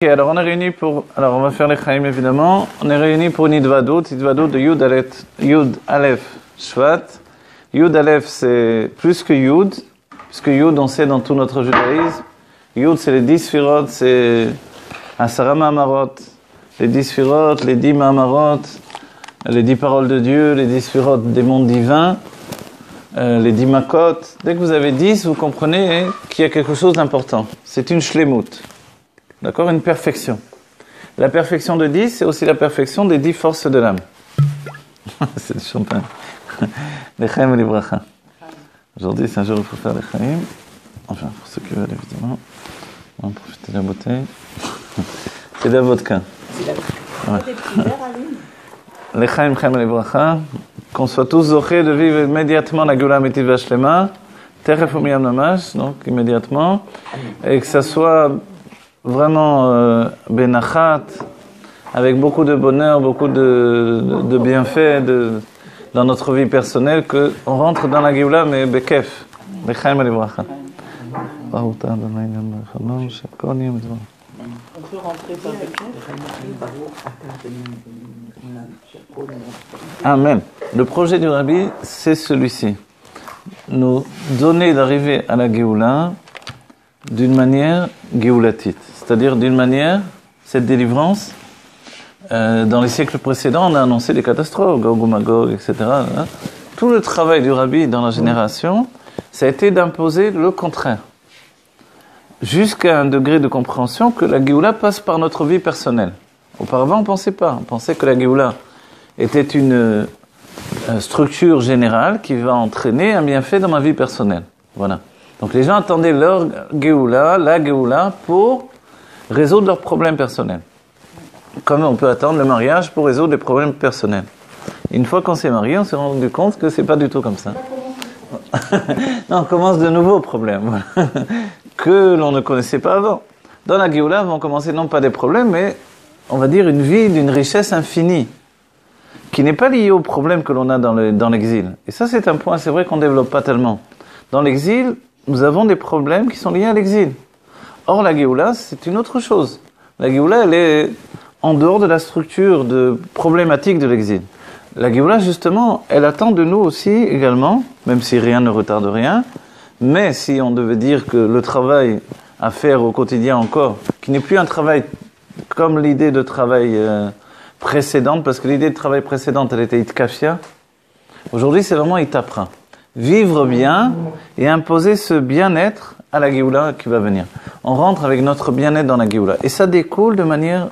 Ok, alors on est réunis pour... Alors on va faire les Chaim évidemment. On est réunis pour une Idvadut de Yud Aleph Shvat. Yud Aleph c'est plus que Yud, puisque Yud on sait dans tout notre judaïsme. Yud c'est les 10 Sfirot, c'est Asara Ma'amarot. Les 10 Sfirot, les 10 Ma'amarot, les 10 paroles de Dieu, les 10 Sfirot des mondes divins, les 10 Makot. Dès que vous avez 10, vous comprenez qu'il y a quelque chose d'important. C'est une Shlemut. D'accord? Une perfection. La perfection de 10, c'est aussi la perfection des 10 forces de l'âme. C'est du champagne. Les Chaim et les Bracha. Aujourd'hui, c'est un jour où il faut faire les Chaim. Enfin, pour ceux qui veulent, évidemment. On va profiter de la bouteille. C'est de la vodka. C'est la vodka. Ouais. Les Chaim et les Bracha. Qu'on soit tous zochés de vivre immédiatement la Geoula Ametit Vashlema. Teref Umiyam Namash, donc immédiatement. Et que ça soit vraiment benachat, avec beaucoup de bonheur, beaucoup de bienfaits dans notre vie personnelle, qu'on rentre dans la Géoula, mais bekef. L'chaim et l'ivracha. On peut rentrer par Amen. Le projet du Rabbi, c'est celui-ci. Nous donner d'arriver à la Géoula d'une manière géolatite. C'est-à-dire d'une manière, cette délivrance, dans les siècles précédents, on a annoncé des catastrophes, Gog ou Magog, etc. Hein. Tout le travail du Rabbi dans la génération, ça a été d'imposer le contraire. Jusqu'à un degré de compréhension que la Géoula passe par notre vie personnelle. Auparavant, on ne pensait pas. On pensait que la Géoula était une structure générale qui va entraîner un bienfait dans ma vie personnelle. Voilà. Donc les gens attendaient leur Géoula, la Géoula, pour résoudre leurs problèmes personnels. Comme on peut attendre le mariage pour résoudre les problèmes personnels. Une fois qu'on s'est marié, on s'est rendu compte que c'est pas du tout comme ça. Non, on commence de nouveaux problèmes, voilà, que l'on ne connaissait pas avant. Dans la Géoula, vont commencer non pas des problèmes, mais on va dire une vie d'une richesse infinie, qui n'est pas liée aux problèmes que l'on a dans l'exil. Et ça, c'est un point, c'est vrai qu'on ne développe pas tellement. Dans l'exil, nous avons des problèmes qui sont liés à l'exil. Or, la Géoula, c'est une autre chose. La Géoula, elle est en dehors de la structure problématique de l'exil. La Géoula, justement, elle attend de nous aussi également, même si rien ne retarde rien, mais si on devait dire que le travail à faire au quotidien encore, qui n'est plus un travail comme l'idée de travail précédente, parce que l'idée de travail précédente, elle était itkafia, aujourd'hui, c'est vraiment itapra. Vivre bien et imposer ce bien-être à la Géoula qui va venir. On rentre avec notre bien-être dans la Géoula. Et ça découle de manière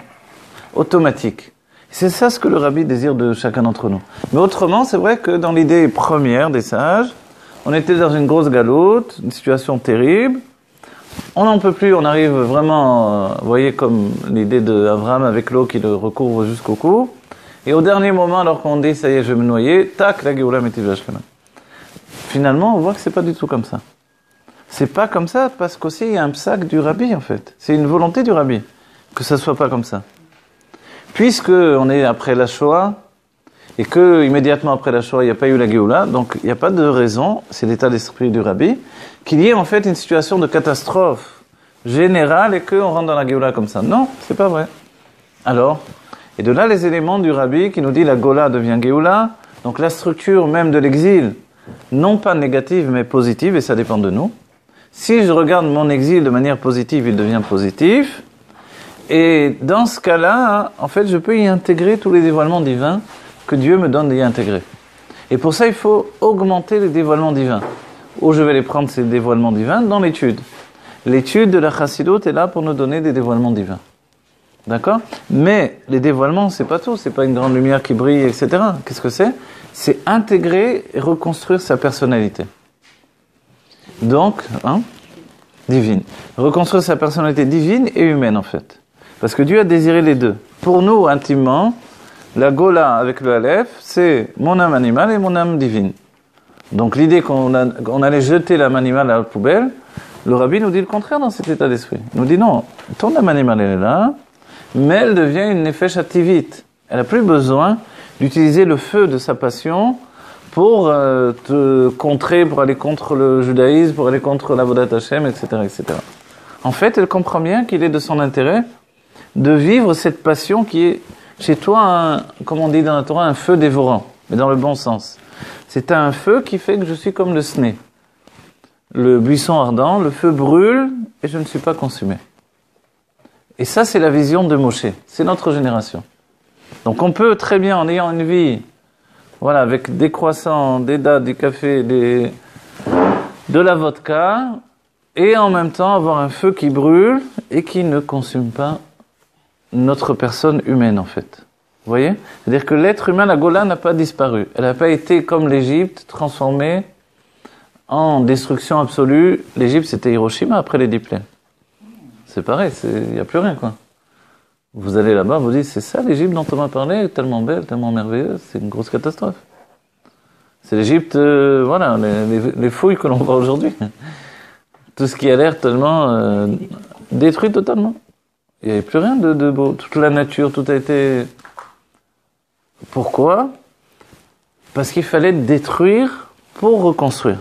automatique. C'est ça ce que le Rabbi désire de chacun d'entre nous. Mais autrement, c'est vrai que dans l'idée première des sages, on était dans une grosse galoute, une situation terrible. On n'en peut plus, on arrive vraiment, vous voyez, comme l'idée d'Abraham avec l'eau qui le recouvre jusqu'au cou. Et au dernier moment, alors qu'on dit, ça y est, je vais me noyer, tac, la Géoula Ametit Vashlema. Finalement, on voit que c'est pas du tout comme ça. C'est pas comme ça parce qu'aussi il y a un psak du Rabbi en fait. C'est une volonté du Rabbi que ça soit pas comme ça. Puisque on est après la Shoah et que immédiatement après la Shoah il n'y a pas eu la Géoula, donc il n'y a pas de raison, c'est l'état d'esprit du Rabbi, qu'il y ait en fait une situation de catastrophe générale et qu'on rentre dans la Géoula comme ça. Non, c'est pas vrai. Alors, et de là les éléments du Rabbi qui nous dit la Gola devient Géoula, donc la structure même de l'exil, non pas négative mais positive, et ça dépend de nous. Si je regarde mon exil de manière positive, il devient positif. Et dans ce cas-là, en fait, je peux y intégrer tous les dévoilements divins que Dieu me donne d'y intégrer. Et pour ça, il faut augmenter les dévoilements divins. Où je vais les prendre, ces dévoilements divins, dans l'étude. L'étude de la Chassidoute est là pour nous donner des dévoilements divins. D'accord? Mais les dévoilements, c'est pas tout. C'est pas une grande lumière qui brille, etc. Qu'est-ce que c'est? C'est intégrer et reconstruire sa personnalité. Donc, divine. Reconstruire sa personnalité divine et humaine, en fait. Parce que Dieu a désiré les deux. Pour nous, intimement, la Gola avec le Aleph, c'est mon âme animale et mon âme divine. Donc l'idée qu'on allait jeter l'âme animale à la poubelle, le Rabbi nous dit le contraire dans cet état d'esprit. Il nous dit non, ton âme animale elle est là, mais elle devient une nefesh ativit. Elle n'a plus besoin d'utiliser le feu de sa passion pour te contrer, pour aller contre le judaïsme, pour aller contre l'avodat Hashem, etc., etc. En fait, elle comprend bien qu'il est de son intérêt de vivre cette passion qui est chez toi, comme on dit dans la Torah, un feu dévorant, mais dans le bon sens. C'est un feu qui fait que je suis comme le sné. Le buisson ardent, le feu brûle et je ne suis pas consumé. Et ça, c'est la vision de Moshe. C'est notre génération. Donc on peut très bien, en ayant une vie, voilà, avec des croissants, des dattes, du café, de la vodka, et en même temps avoir un feu qui brûle et qui ne consume pas notre personne humaine, en fait. Vous voyez? C'est-à-dire que l'être humain, la Gola, n'a pas disparu. Elle n'a pas été, comme l'Égypte, transformée en destruction absolue. L'Égypte, c'était Hiroshima après les 10 plaies. C'est pareil, il n'y a plus rien, quoi. Vous allez là-bas, vous dites, c'est ça l'Égypte dont on m'a parlé, tellement belle, tellement merveilleuse, c'est une grosse catastrophe. C'est l'Égypte, voilà, les fouilles que l'on voit aujourd'hui. Tout ce qui a l'air tellement détruit totalement. Il n'y avait plus rien de beau. Toute la nature, tout a été... Pourquoi? Parce qu'il fallait détruire pour reconstruire.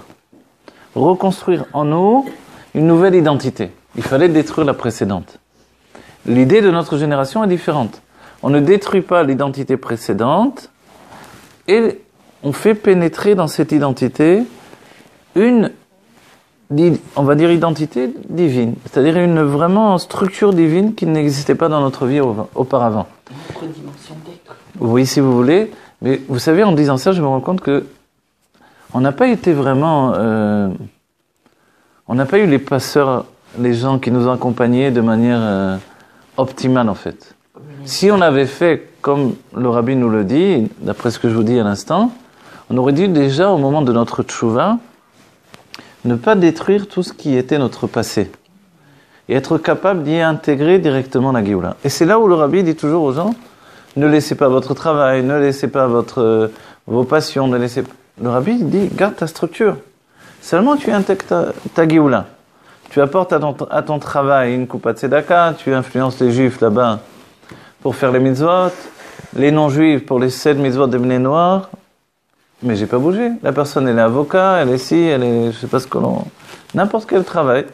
Reconstruire en nous une nouvelle identité. Il fallait détruire la précédente. L'idée de notre génération est différente. On ne détruit pas l'identité précédente et on fait pénétrer dans cette identité une, on va dire, identité divine. C'est-à-dire une vraiment structure divine qui n'existait pas dans notre vie auparavant. Une autre dimension d'être. Oui, si vous voulez. Mais vous savez, en disant ça, je me rends compte que on n'a pas été vraiment... on n'a pas eu les passeurs, les gens qui nous ont accompagnés de manière optimale, en fait. Si on avait fait, comme le Rabbi nous le dit, d'après ce que je vous dis à l'instant, on aurait dû déjà, au moment de notre tchouva, ne pas détruire tout ce qui était notre passé. Et être capable d'y intégrer directement la Géoula. Et c'est là où le Rabbi dit toujours aux gens, ne laissez pas votre travail, ne laissez pas vos passions, ne laissez pas... Le Rabbi dit, garde ta structure. Seulement tu intègres ta Géoula. Tu apportes à ton travail une coupa de tzedaka, tu influences les juifs là-bas pour faire les mitzvot, les non-juifs pour les 7 mitzvot des Bnei Noirs. Mais j'ai pas bougé. La personne, elle est avocat, elle est ci, elle est, je sais pas ce que l'on... N'importe quel travail.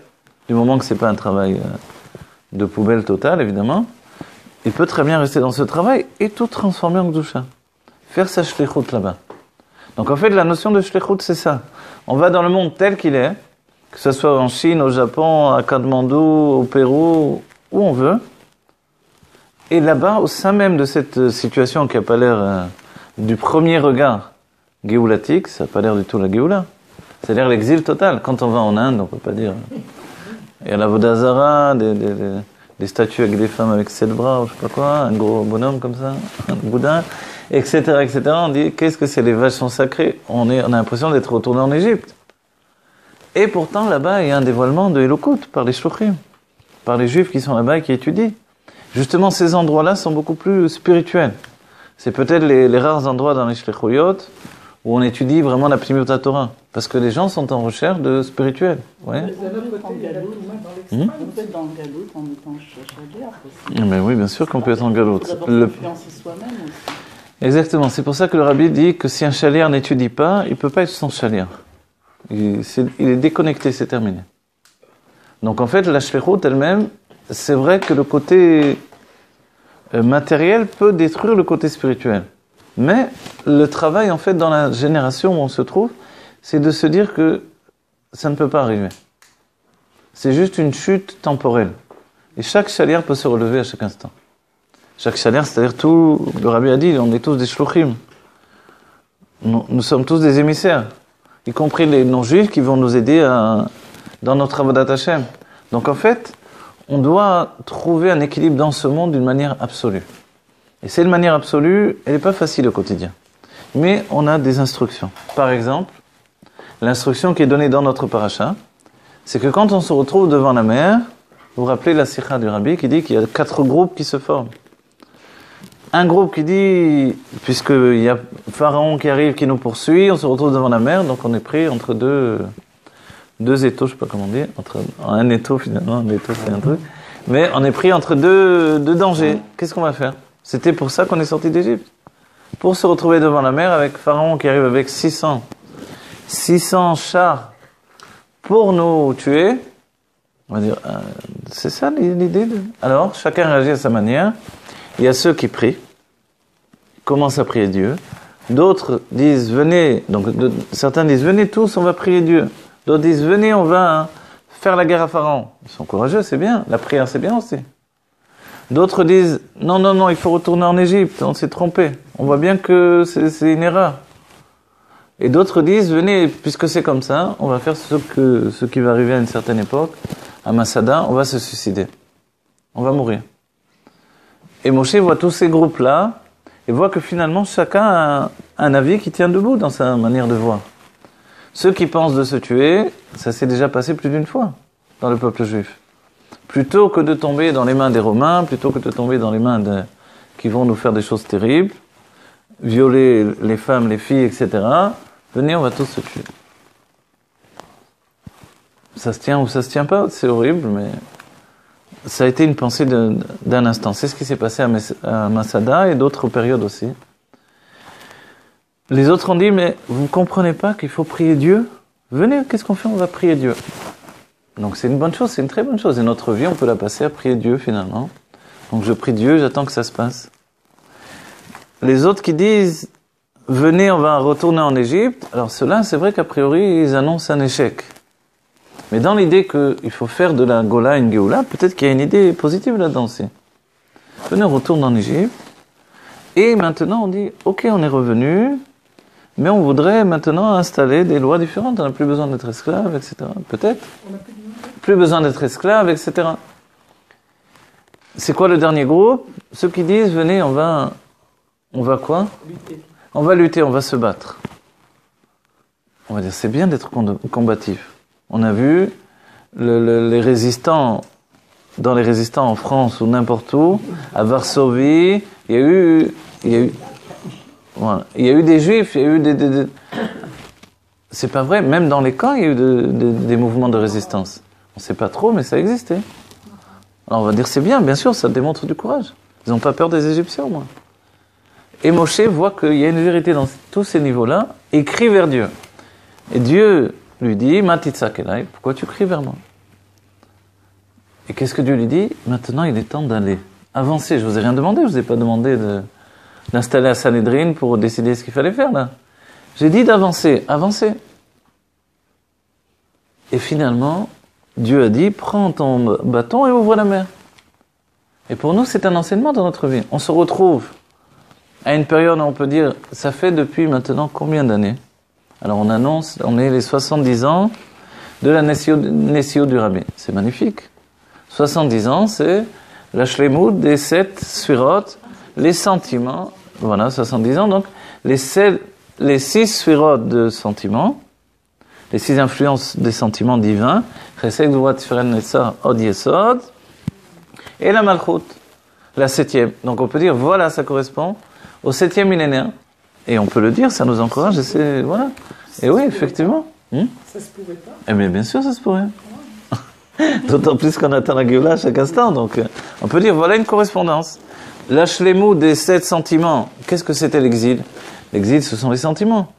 Du moment que c'est pas un travail de poubelle totale, évidemment. Il peut très bien rester dans ce travail et tout transformer en Gdusha. Faire sa shlichut là-bas. Donc en fait, la notion de shlichut, c'est ça. On va dans le monde tel qu'il est, que ce soit en Chine, au Japon, à Katmandou, au Pérou, où on veut. Et là-bas, au sein même de cette situation qui n'a pas l'air du premier regard géoulatique, ça n'a pas l'air du tout la Géoula. C'est-à-dire l'exil total. Quand on va en Inde, on ne peut pas dire... Il y a la Vodazara, des statues avec des femmes avec 7 bras, ou je sais pas quoi, un gros bonhomme comme ça, un Bouddha, etc., etc. On dit, qu'est-ce que c'est, les vaches sont sacrées? On a l'impression d'être retourné en Égypte. Et pourtant, là-bas, il y a un dévoilement de Elokut par les shluchim, par les juifs qui sont là-bas et qui étudient. Justement, ces endroits-là sont beaucoup plus spirituels. C'est peut-être les rares endroits dans les shlichuyot où on étudie vraiment la Pnimiut Torah. Parce que les gens sont en recherche de spirituel. Ouais. On peut être dans le galout en étant chaliar aussi. Mais oui, bien sûr qu'on peut être en galout. Il faut d'abord influencer soi-même aussi. Exactement. C'est pour ça que le Rabbi dit que si un chaliar n'étudie pas, il ne peut pas être son chaliar. Il est déconnecté, c'est terminé. Donc en fait, la shlichut elle-même, c'est vrai que le côté matériel peut détruire le côté spirituel. Mais le travail, en fait, dans la génération où on se trouve, c'est de se dire que ça ne peut pas arriver. C'est juste une chute temporelle. Et chaque chaliar peut se relever à chaque instant. Chaque chaliar, c'est-à-dire tout, le Rabbi a dit, on est tous des shluchim. Nous sommes tous des émissaires, y compris les non-juifs qui vont nous aider dans notre avodat Hashem. Donc en fait, on doit trouver un équilibre dans ce monde d'une manière absolue. Et cette manière absolue, elle n'est pas facile au quotidien. Mais on a des instructions. Par exemple, l'instruction qui est donnée dans notre paracha, c'est que quand on se retrouve devant la mer, vous vous rappelez la sikha du Rabbi qui dit qu'il y a 4 groupes qui se forment. Un groupe qui dit, puisqu'il y a Pharaon qui arrive, qui nous poursuit, on se retrouve devant la mer, donc on est pris entre deux étaux, je sais pas comment dire, entre un étau finalement, un étau c'est un truc, mais on est pris entre deux dangers. Qu'est-ce qu'on va faire? C'était pour ça qu'on est sorti d'Égypte. Pour se retrouver devant la mer avec Pharaon qui arrive avec 600 chars pour nous tuer, On va dire, c'est ça l'idée. Alors, chacun réagit à sa manière. Il y a ceux qui prient, commencent à prier Dieu. D'autres disent, venez, donc certains disent, venez tous, on va prier Dieu. D'autres disent, venez, on va faire la guerre à Pharaon. Ils sont courageux, c'est bien. La prière, c'est bien aussi. D'autres disent, non, non, non, il faut retourner en Égypte, on s'est trompé. On voit bien que c'est une erreur. Et d'autres disent, venez, puisque c'est comme ça, on va faire ce qui va arriver à une certaine époque, à Masada, on va se suicider. On va mourir. Et Moshe voit tous ces groupes-là, et voit que finalement, chacun a un avis qui tient debout dans sa manière de voir. Ceux qui pensent de se tuer, ça s'est déjà passé plus d'une fois dans le peuple juif. Plutôt que de tomber dans les mains des Romains, plutôt que de tomber dans les mains qui vont nous faire des choses terribles, violer les femmes, les filles, etc., venez, on va tous se tuer. Ça se tient ou ça se tient pas, c'est horrible, mais ça a été une pensée d'un instant. C'est ce qui s'est passé à Masada et d'autres périodes aussi. Les autres ont dit, mais vous ne comprenez pas qu'il faut prier Dieu? Venez, qu'est-ce qu'on fait? On va prier Dieu. Donc c'est une bonne chose, c'est une très bonne chose. Et notre vie, on peut la passer à prier Dieu finalement. Donc je prie Dieu, j'attends que ça se passe. Les autres qui disent, venez, on va retourner en Égypte. Alors ceux-là, c'est vrai qu'a priori, ils annoncent un échec. Mais dans l'idée qu'il faut faire de la Gola une Géoula, peut-être qu'il y a une idée positive là-dedans aussi. Venez, on retourne en Égypte. Et maintenant, on dit, ok, on est revenu, mais on voudrait maintenant installer des lois différentes. On n'a plus besoin d'être esclave, etc. Peut-être. Plus besoin d'être esclave, etc. C'est quoi le dernier groupe? Ceux qui disent, venez, on va quoi? Lutter. On va lutter, on va se battre. On va dire, c'est bien d'être combatif. On a vu les résistants, dans les résistants en France ou n'importe où, à Varsovie, il y a eu des juifs, il y a eu c'est pas vrai, même dans les camps, il y a eu des mouvements de résistance. On sait pas trop, mais ça existait. Alors on va dire, c'est bien sûr, ça démontre du courage. Ils n'ont pas peur des Égyptiens, au moins. Et Moshe voit qu'il y a une vérité dans tous ces niveaux-là, et crie vers Dieu. Et Dieu lui dit, Matitsak Elai, pourquoi tu cries vers moi? Et qu'est-ce que Dieu lui dit? Maintenant, il est temps d'aller. Avancer, je vous ai rien demandé, je vous ai pas demandé d'installer la Sanhedrin pour décider ce qu'il fallait faire, là. J'ai dit d'avancer, avancer. Et finalement, Dieu a dit, prends ton bâton et ouvre la mer. Et pour nous, c'est un enseignement dans notre vie. On se retrouve à une période où on peut dire, ça fait depuis maintenant combien d'années? Alors on annonce, on est les 70 ans de la Nessio du Rabbi. C'est magnifique. 70 ans, c'est la Shlemout des 7 Sfirot, les sentiments. Voilà, 70 ans. Donc, les 6 Sfirot de sentiments, les 6 influences des sentiments divins, Chesed, Gvura, Tiferet, Netzar, Od Yesod, et la Malchut, la 7e. Donc on peut dire, voilà, ça correspond au 7e millénaire. Et on peut le dire, ça nous encourage, et c'est, voilà. Et oui, effectivement. Ça se pourrait pas? Eh bien, bien sûr, ça se pourrait. D'autant plus qu'on attend la Géoula à chaque instant. Donc, on peut dire, voilà une correspondance. La Shlemou des 7 sentiments. Qu'est-ce que c'était l'exil? L'exil, ce sont les sentiments.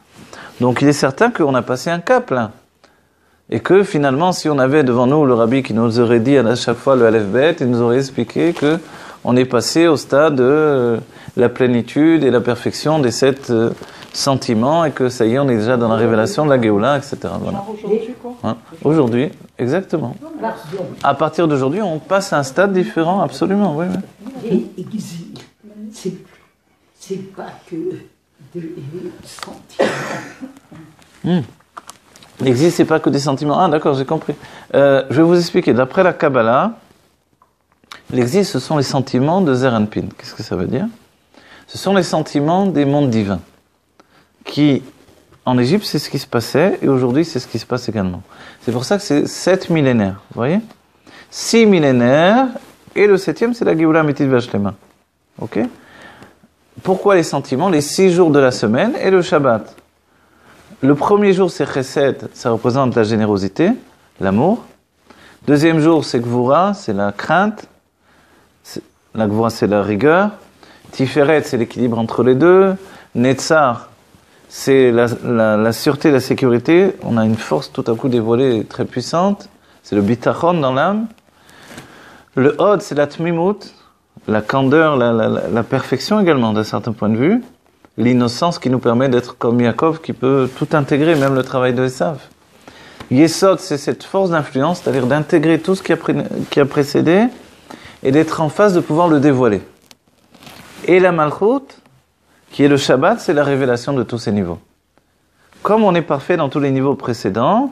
Donc, il est certain qu'on a passé un cap, là. Et que, finalement, si on avait devant nous le rabbi qui nous aurait dit à chaque fois le Aleph-Bet, il nous aurait expliqué que on est passé au stade de la plénitude et la perfection des 7 sentiments et que ça y est, on est déjà dans la révélation de la Géoula, etc. Voilà. Aujourd'hui, quoi. Hein? Aujourd'hui, exactement. À partir d'aujourd'hui, on passe à un stade différent, absolument, oui. Et exil, c'est pas que des sentiments. L'exil, c'est pas que des sentiments. Ah, d'accord, j'ai compris. Je vais vous expliquer. D'après la Kabbalah, l'exil, ce sont les sentiments de Zeir Anpin. Qu'est-ce que ça veut dire? Ce sont les sentiments des mondes divins. Qui, en Égypte, c'est ce qui se passait, et aujourd'hui, c'est ce qui se passe également. C'est pour ça que c'est 7 millénaires, vous voyez? 6 millénaires, et le 7e, c'est la Géoula Ametit Vashlema. Ok? Pourquoi les sentiments? Les 6 jours de la semaine et le Shabbat. Le premier jour, c'est Chesed, ça représente la générosité, l'amour. Deuxième jour, c'est Gvura, c'est la crainte. La Gvura, c'est la rigueur. Tiferet, c'est l'équilibre entre les deux. Netzar, c'est la sûreté, la sécurité. On a une force tout à coup dévoilée très puissante. c'est le bitachon dans l'âme. Le Hod, c'est la tmimut, la candeur, la perfection également, d'un certain point de vue. L'innocence qui nous permet d'être comme Yaakov, qui peut tout intégrer, même le travail de Esav. Yesod, c'est cette force d'influence, c'est-à-dire d'intégrer tout ce qui a précédé et d'être en phase de pouvoir le dévoiler. Et la Malchut, qui est le Shabbat, c'est la révélation de tous ces niveaux. Comme on est parfait dans tous les niveaux précédents,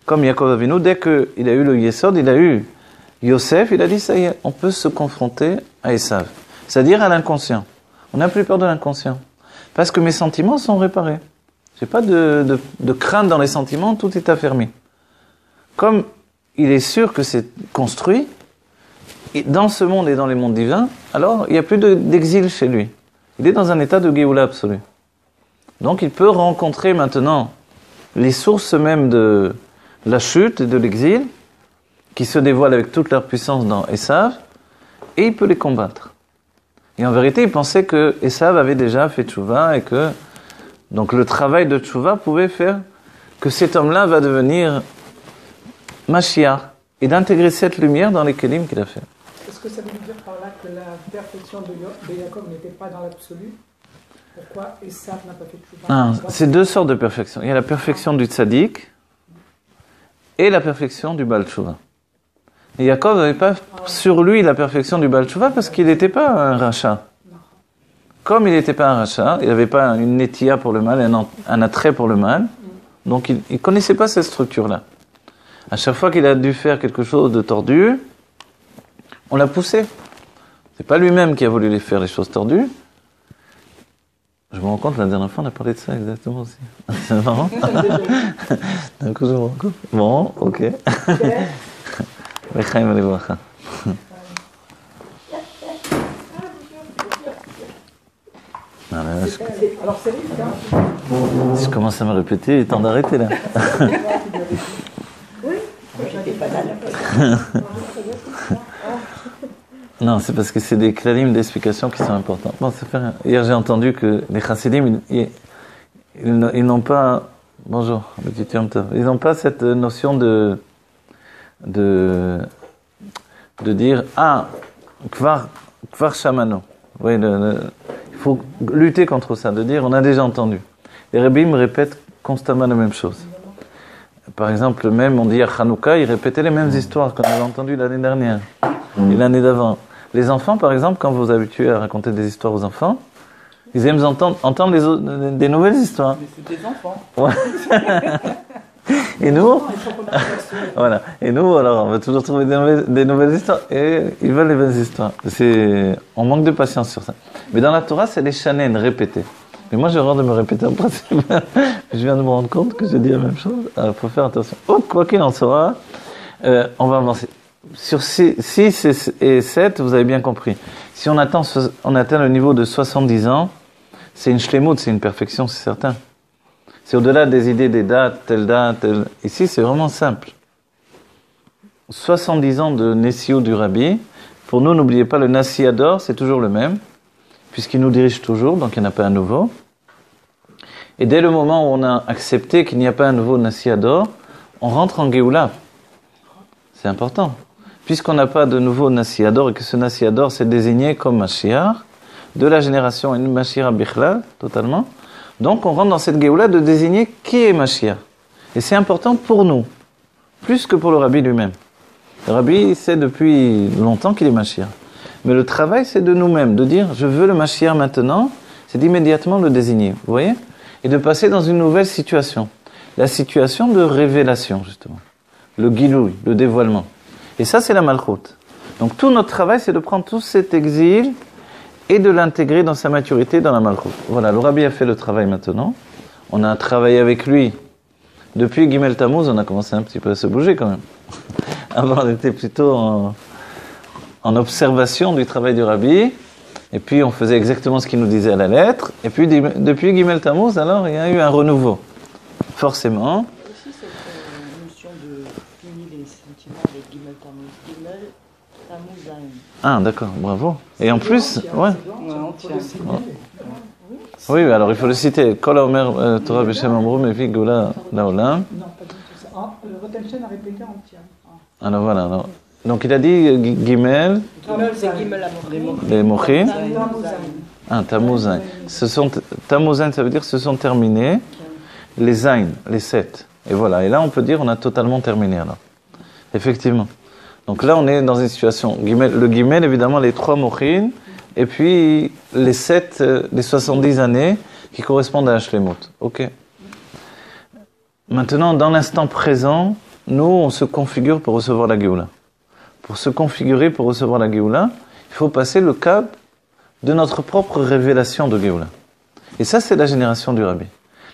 comme Yaakov Avinu, dès qu'il a eu le Yesod, il a eu Yosef, il a dit, ça y est, on peut se confronter à Esav. C'est-à-dire à l'inconscient. On n'a plus peur de l'inconscient. Parce que mes sentiments sont réparés. Je n'ai pas de crainte dans les sentiments, tout est affermi. Comme il est sûr que c'est construit, dans ce monde et dans les mondes divins, alors il n'y a plus d'exil chez lui. Il est dans un état de Géoula absolu. Donc il peut rencontrer maintenant les sources mêmes de la chute et de l'exil, qui se dévoilent avec toute leur puissance dans Esav, et il peut les combattre. Et en vérité, il pensait que Esav avait déjà fait tchouva et que donc le travail de tchouva pouvait faire que cet homme-là va devenir Mashiach et d'intégrer cette lumière dans les kelim qu'il a fait. Est-ce que ça veut dire par là que la perfection de Yaakov n'était pas dans l'absolu? Pourquoi Esav n'a pas fait tchouva? C'est deux sortes de perfection. Il y a la perfection du tzaddik et la perfection du Baal Tchouva. Et Yaakov n'avait pas sur lui la perfection du Baal Tchouva parce qu'il n'était pas un rachat. Comme il n'était pas un rachat, il n'avait pas une netia pour le mal, un attrait pour le mal, donc il ne connaissait pas cette structure-là. À chaque fois qu'il a dû faire quelque chose de tordu, on l'a poussé. C'est pas lui-même qui a voulu les faire, les choses tordues. Je me rends compte, la dernière fois, on a parlé de ça exactement aussi. C'est marrant. D'un coup, je me rends compte. Bon, ok. L'echaim v'lebracha. Alors c'est vite, hein? Si je commence à me répéter, il est temps d'arrêter là. Oui, J'étais pas là. Non, c'est parce que c'est des klalim d'explication qui sont importants. Bon, ça fait rien. Hier, j'ai entendu que les chassidim, ils n'ont pas... Bonjour, ils n'ont pas cette notion de dire kvar shamano. Oui, il faut lutter contre ça, de dire on a déjà entendu. Les rabbis me répètent constamment la même chose. Par exemple, même on dit à Hanouka, ils répétaient les mêmes histoires qu'on avait entendues l'année dernière et l'année d'avant. Les enfants, par exemple, quand vous vous habituez à raconter des histoires aux enfants, ils aiment entendre des nouvelles histoires. Mais c'est des enfants. Ouais. Et nous, voilà. Et nous, alors, on va toujours trouver des nouvelles histoires. Et ils veulent les bonnes histoires. On manque de patience sur ça. Mais dans la Torah, c'est les shanen répétés. Mais moi, j'ai horreur de me répéter en principe. Je viens de me rendre compte que j'ai dit la même chose. Alors, il faut faire attention. Oh, quoi qu'il en soit, on va avancer. Sur 6 et 7, vous avez bien compris. Si on atteint le niveau de 70 ans, c'est une shlemut, c'est une perfection, c'est certain. C'est au-delà des idées des dates, telle date, telle... Ici, c'est vraiment simple. 70 ans de Nessiou du Rabbi. Pour nous, n'oubliez pas, le Nassiador, c'est toujours le même, puisqu'il nous dirige toujours, donc il n'y en a pas un nouveau. Et dès le moment où on a accepté qu'il n'y a pas un nouveau Nassiador, on rentre en Géoula. C'est important. Puisqu'on n'a pas de nouveau Nassiador, et que ce Nassiador s'est désigné comme Mashiach, de la génération une Mashiach Bichlal, totalement, donc on rentre dans cette Géoula de désigner qui est Mashiach. Et c'est important pour nous, plus que pour le Rabbi lui-même. Le Rabbi sait depuis longtemps qu'il est Mashiach. Mais le travail, c'est de nous-mêmes, de dire je veux le Mashiach maintenant, c'est d'immédiatement le désigner, vous voyez? Et de passer dans une nouvelle situation. La situation de révélation, justement. Le Gilouï, le dévoilement. Et ça, c'est la Malchut. Donc tout notre travail, c'est de prendre tout cet exil et de l'intégrer dans sa maturité dans la Malchut. Voilà, le Rabbi a fait le travail maintenant. On a travaillé avec lui. Depuis Gimel Tammuz, on a commencé un petit peu à se bouger quand même. Avant, on était plutôt en observation du travail du Rabbi. Et puis, on faisait exactement ce qu'il nous disait à la lettre. Et puis, depuis Gimel Tammuz, alors, il y a eu un renouveau. Forcément. Il y a aussi cette notion de finir les sentiments avec Gimel Tammuz. Gimel Tammuz Zayin. Ah, d'accord, bravo. Et en plus, ouais. Oui, alors il faut le citer. Kol Omer Torah B'Shem Amru Mevi Geula Laolam. Non, pas du tout ça. Le Rotenchen a répété entier. Alors voilà. Alors, donc il a dit Gimel, Gimel, c'est Gimel Amochin. les Mochin. Tammuz. Tammuz. Tammuz, ça veut dire se sont terminés les Zayn, les 7. Et voilà. Et là, on peut dire on a totalement terminé alors. Effectivement. Donc là, on est dans une situation. Le Gimel, évidemment, les 3 Mochin, et puis les 7, les 70 années qui correspondent à Hashlemut. Ok. Maintenant, dans l'instant présent, nous, on se configure pour recevoir la Géoula. Pour se configurer pour recevoir la Géoula, il faut passer le cap de notre propre révélation de Géoula. Et ça, c'est la génération du Rabbi.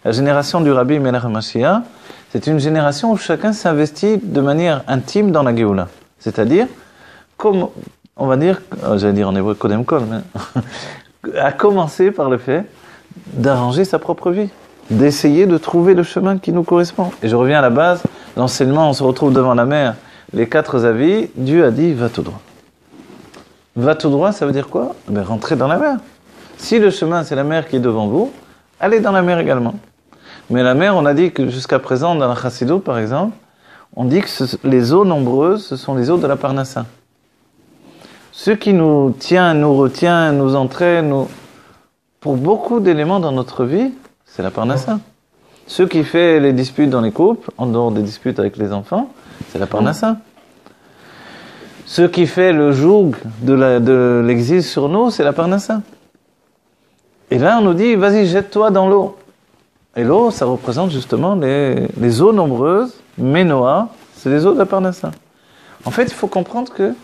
La génération du Rabbi Melech HaMashiach, c'est une génération où chacun s'investit de manière intime dans la Géoula. C'est-à-dire, comme, on va dire, j'allais dire en hébreu Kodem Kol, mais à commencer par le fait d'arranger sa propre vie, d'essayer de trouver le chemin qui nous correspond. Et je reviens à la base, l'enseignement, on se retrouve devant la mer, les 4 avis, Dieu a dit, va tout droit. Va tout droit, ça veut dire quoi? Ben, rentrez dans la mer. Si le chemin, c'est la mer qui est devant vous, allez dans la mer également. Mais la mer, on a dit que jusqu'à présent, dans la Chassidut, par exemple, on dit que les eaux nombreuses, ce sont les eaux de la Parnassa. Ce qui nous tient, nous retient, nous entraîne, pour beaucoup d'éléments dans notre vie, c'est la Parnassa. Ce qui fait les disputes dans les couples, en dehors des disputes avec les enfants, c'est la Parnassa. Ce qui fait le joug de l'exil sur nous, c'est la Parnassa. Et là, on nous dit, vas-y, jette-toi dans l'eau. Et l'eau, ça représente justement les eaux nombreuses, Ménoa, c'est les eaux de la Parnassa. En fait, il faut comprendre que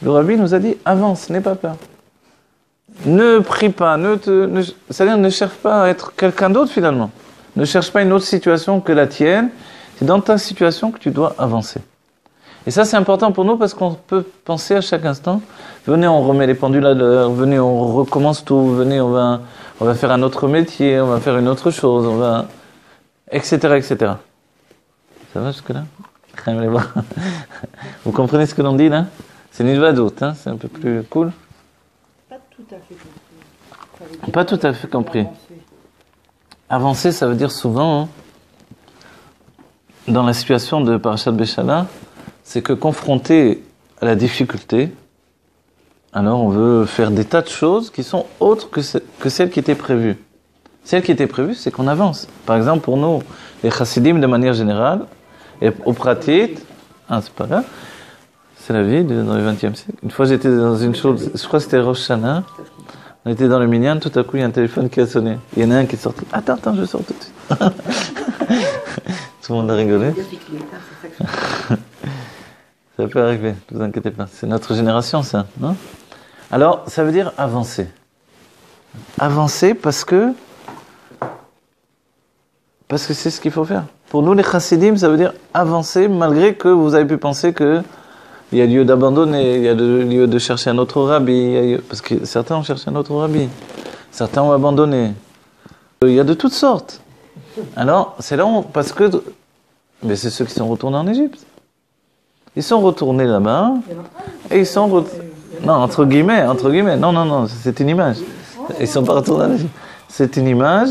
le Rabbi nous a dit, avance, n'aie pas peur. Ne prie pas, c'est-à-dire ne cherche pas à être quelqu'un d'autre finalement. Ne cherche pas une autre situation que la tienne. C'est dans ta situation que tu dois avancer. Et ça, c'est important pour nous parce qu'on peut penser à chaque instant, venez, on remet les pendules à l'heure, venez, on recommence tout, venez, on va faire un autre métier, on va faire une autre chose, on va... etc., etc. Ça va jusque-là? Vous comprenez ce que l'on dit là? C'est une vadoute, hein? C'est un peu plus cool. Pas tout à fait compris. Pas tout à fait compris. Avancer, ça veut dire souvent, hein, dans la situation de Parashat Beshala, c'est que confronté à la difficulté, alors on veut faire des tas de choses qui sont autres que celles qui étaient prévues. Celles qui étaient prévues, c'est qu'on avance. Par exemple, pour nous, les chassidim de manière générale, et au pratit, c'est pas grave, c'est la vie dans le XXe siècle. Une fois, j'étais dans une chose, je crois que c'était Rosh Hashanah, on était dans le minyan, tout à coup, il y a un téléphone qui a sonné. Il y en a un qui est sorti. Attends, je sors tout de suite. Tout le monde a rigolé. Ça peut arriver, ne vous inquiétez pas. C'est notre génération, ça, non? Alors, ça veut dire avancer. Avancer parce que c'est ce qu'il faut faire. Pour nous, les chassidim, ça veut dire avancer malgré que vous avez pu penser que il y a lieu d'abandonner, il y a lieu de chercher un autre rabbi, parce que certains ont cherché un autre rabbi, certains ont abandonné. Il y a de toutes sortes. Alors, c'est là parce que... Mais c'est ceux qui sont retournés en Égypte. Ils sont retournés là-bas, et ils sont... Non, entre guillemets, non, c'est une image. Ils sont pas retournés en Égypte. C'est une image,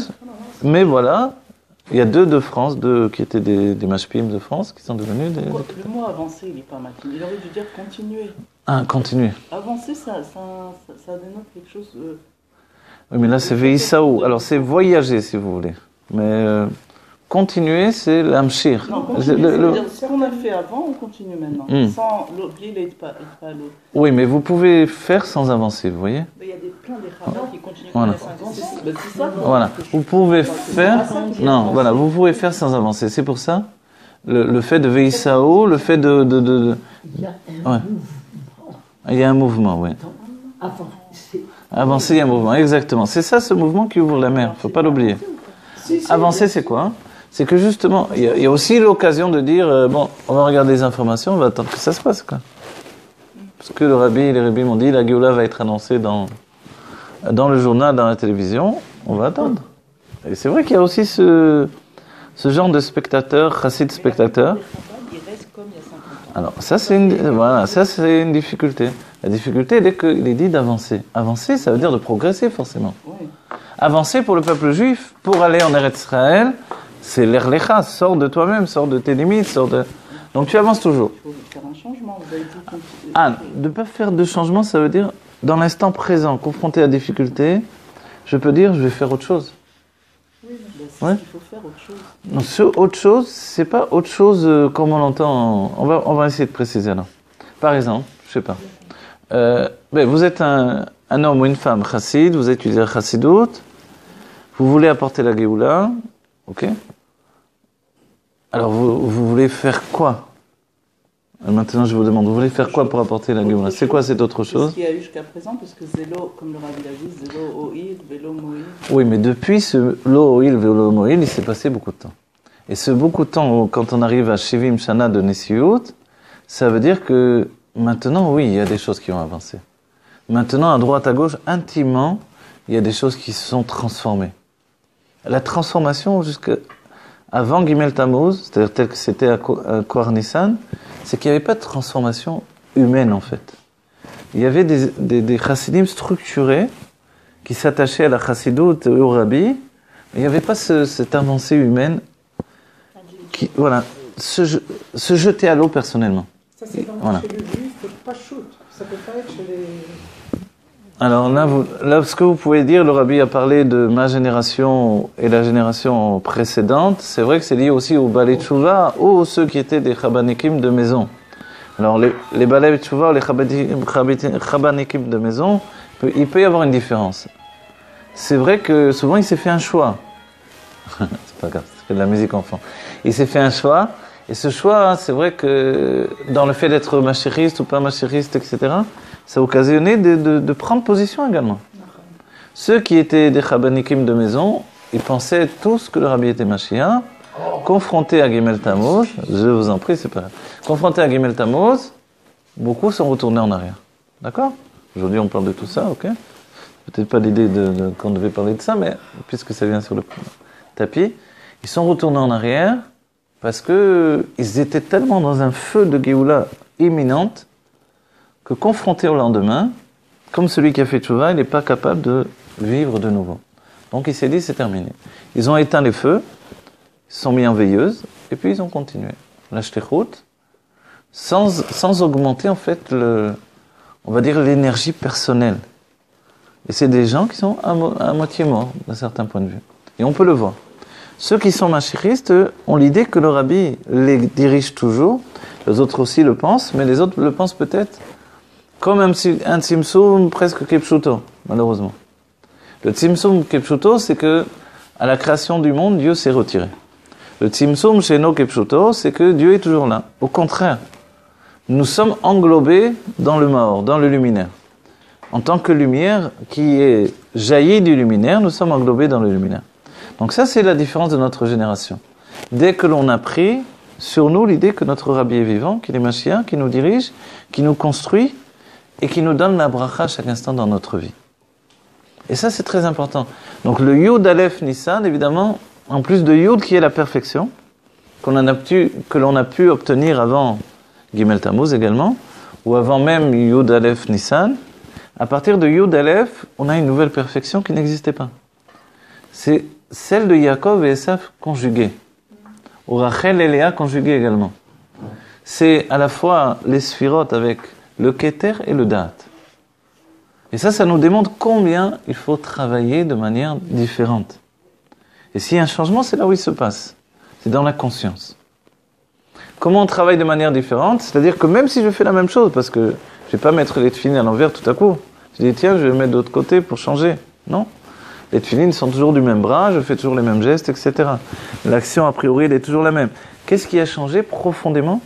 mais voilà... Il y a 2 de France, 2 qui étaient des mashpim de France, qui sont devenus des... Le mot avancer, il n'est pas mal. Il aurait dû dire continuer. Ah, continuer. Avancer, ça dénote quelque chose... Oui, mais là, c'est Veïsaou. Alors, c'est voyager, si vous voulez. Mais continuer, c'est l'amshir. Non, continuer, ce qu'on a fait avant, on continue maintenant. Sans l'oublier, il n'est pas à l'autre. Oui, mais vous pouvez faire sans avancer, vous voyez? Il y a plein des rabbins qui continuent voilà. à 5 ans. C'est ça. Voilà. Vous pouvez faire... Non, voilà, vous pouvez faire sans avancer. C'est pour ça, le fait de Veïsaou, le fait de... Ouais. Il y a un mouvement, oui. Avancer, il y a un mouvement, exactement. C'est ça, ce mouvement qui ouvre la mer, il ne faut pas l'oublier. Avancer, c'est quoi? C'est que justement, il y a aussi l'occasion de dire, bon, on va regarder les informations, on va attendre que ça se passe, quoi. Parce que les rabbis m'ont dit, la Géoula va être annoncée dans le journal, dans la télévision, on va attendre. Et c'est vrai qu'il y a aussi ce genre de spectateurs, chassid spectateurs. Alors, ça c'est une difficulté. La difficulté, elle est qu'il est dit d'avancer. Avancer, ça veut dire de progresser, forcément. Avancer pour le peuple juif, pour aller en Eretz Israël, c'est l'Erlecha, sors de toi-même, sors de tes limites, Donc tu avances toujours. Il faut faire un changement. Ah, de ne pas faire de changement, ça veut dire, dans l'instant présent, confronté à la difficulté, je peux dire, je vais faire autre chose. Oui, c'est Ouais. ce qu'il faut faire, autre chose. Non, ce autre chose, c'est pas autre chose comme on l'entend. On va essayer de préciser alors. Par exemple, je sais pas. Vous êtes un homme ou une femme chassid, vous étudiez la chassidout, vous voulez apporter la Géoula, ok? Alors vous voulez faire quoi? Maintenant je vous demande, vous voulez faire quoi pour apporter la Géoula? C'est quoi cette autre C'est chose? ce qu'il y a eu jusqu'à présent, parce que Zélo, comme le Rabbi l'a dit, Zélo Oïd, Vélo Moïd. Oui, mais depuis ce Lo Oil Velo Moïl, il s'est passé beaucoup de temps. Et ce beaucoup de temps, quand on arrive à Shivim Shana de Nesiut, ça veut dire que maintenant, oui, il y a des choses qui ont avancé. Maintenant, à droite, à gauche, intimement, il y a des choses qui se sont transformées. La transformation jusqu'avant Gimel Tammuz, c'est-à-dire tel que c'était à Kor Nissan, c'est qu'il n'y avait pas de transformation humaine en fait. Il y avait des chassidim structurés qui s'attachaient à la chassidout et au rabbi, mais il n'y avait pas cette avancée humaine qui, voilà, se jeter à l'eau personnellement. Ça, c'est donc Voilà. chez le juif, c'est pas shoot. Ça peut pas être chez les. Alors là, ce que vous pouvez dire, le rabbi a parlé de ma génération et la génération précédente. C'est vrai que c'est lié aussi aux balei tshuva ou ceux qui étaient des chabanikim de maison. Alors les balei tshuva ou les chabanikim de maison, il peut y avoir une différence. C'est vrai que souvent il s'est fait un choix. C'est pas grave, c'est de la musique enfant. Il s'est fait un choix, et ce choix, c'est vrai que dans le fait d'être machériste ou pas machériste, etc., ça a occasionné de prendre position également. Ceux qui étaient des chabanikim de maison, ils pensaient tous que le rabbi était Mashiach. Confrontés à Gimel Tammuz, je vous en prie, c'est pas grave. Confrontés à Gimel Tammuz, beaucoup sont retournés en arrière. D'accord? Aujourd'hui, on parle de tout ça, ok? Peut-être pas l'idée qu'on devait parler de ça, mais puisque ça vient sur le tapis, ils sont retournés en arrière parce que ils étaient tellement dans un feu de Géoula imminente que confronté au lendemain, comme celui qui a fait Tchouva, il n'est pas capable de vivre de nouveau. Donc il s'est dit, c'est terminé. Ils ont éteint les feux, ils se sont mis en veilleuse, et puis ils ont continué. La shlichut, sans augmenter en fait, on va dire l'énergie personnelle. Et c'est des gens qui sont à moitié morts, d'un certain point de vue. Et on peut le voir. Ceux qui sont machéristes ont l'idée que le rabbi les dirige toujours, les autres aussi le pensent, mais les autres le pensent peut-être comme un tzimtzum presque kepshuto, malheureusement. Le tzimtzum kepshuto, c'est que à la création du monde, Dieu s'est retiré. Le tzimtzum sheno kepshuto, c'est que Dieu est toujours là. Au contraire, nous sommes englobés dans le Maor, dans le luminaire. En tant que lumière qui est jaillie du luminaire, nous sommes englobés dans le luminaire. Donc ça, c'est la différence de notre génération. Dès que l'on a pris sur nous l'idée que notre Rabbi est vivant, qu'il est Mashiach, qui nous dirige, qui nous construit et qui nous donne la bracha à chaque instant dans notre vie. Et ça, c'est très important. Donc le Yud Aleph Nissan, évidemment, en plus de Yud qui est la perfection, que l'on a pu obtenir avant Gimel Tammuz également, ou avant même Yud Aleph Nissan, à partir de Yud Aleph, on a une nouvelle perfection qui n'existait pas. C'est celle de Yaakov et Esav conjugués. Ou Rachel et Léa conjugués également. C'est à la fois les sphirotes avec le Keter et le Da'at. Et ça nous démontre combien il faut travailler de manière différente. Et s'il y a un changement, c'est là où il se passe. C'est dans la conscience. Comment on travaille de manière différente? C'est-à-dire que même si je fais la même chose, parce que je ne vais pas mettre les tefilines à l'envers tout à coup. Je dis, tiens, je vais le mettre de l'autre côté pour changer. Non. Les tefilines sont toujours du même bras, je fais toujours les mêmes gestes, etc. L'action, a priori, elle est toujours la même. Qu'est-ce qui a changé profondément?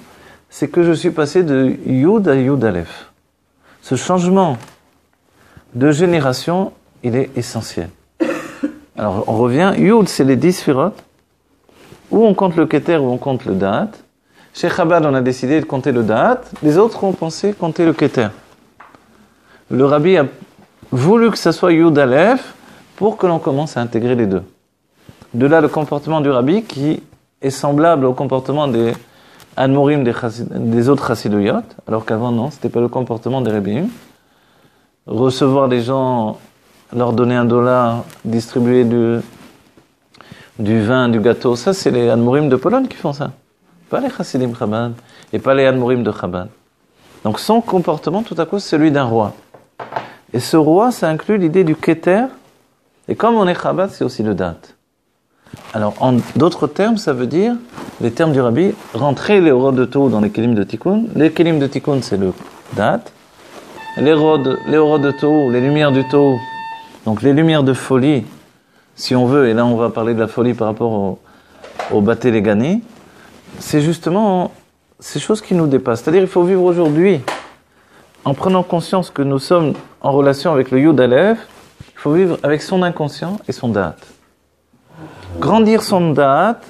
C'est que je suis passé de Yud à Yud Aleph. Ce changement de génération, il est essentiel. Alors, on revient. Yud, c'est les 10 sphirotes. Où on compte le Keter, où on compte le Da'at. Chez Chabad, on a décidé de compter le Da'at. Les autres ont pensé compter le Keter. Le Rabbi a voulu que ça soit Yud Aleph pour que l'on commence à intégrer les deux. De là, le comportement du Rabbi qui est semblable au comportement des Admorim des autres Chassidouyot, alors qu'avant, non, c'était pas le comportement des Rebbeim. Recevoir des gens, leur donner $1, distribuer du vin, du gâteau, ça c'est les Admorim de Pologne qui font ça. Pas les Chassidim Chabad, et pas les Admorim de Chabad. Donc son comportement, tout à coup, c'est celui d'un roi. Et ce roi, ça inclut l'idée du Keter. Et comme on est Chabad, c'est aussi le date. Alors, en d'autres termes, ça veut dire, les termes du Rabbi, rentrer les rods de Tohu dans les kelim de Tikkun. Les kelim de Tikkun, c'est le date. Les rods de Tohu, les lumières du Tohu, donc les lumières de folie, si on veut, et là on va parler de la folie par rapport au Baté Legani, c'est justement ces choses qui nous dépassent. C'est-à-dire il faut vivre aujourd'hui, en prenant conscience que nous sommes en relation avec le Yud Aleph, il faut vivre avec son inconscient et son date. Grandir son date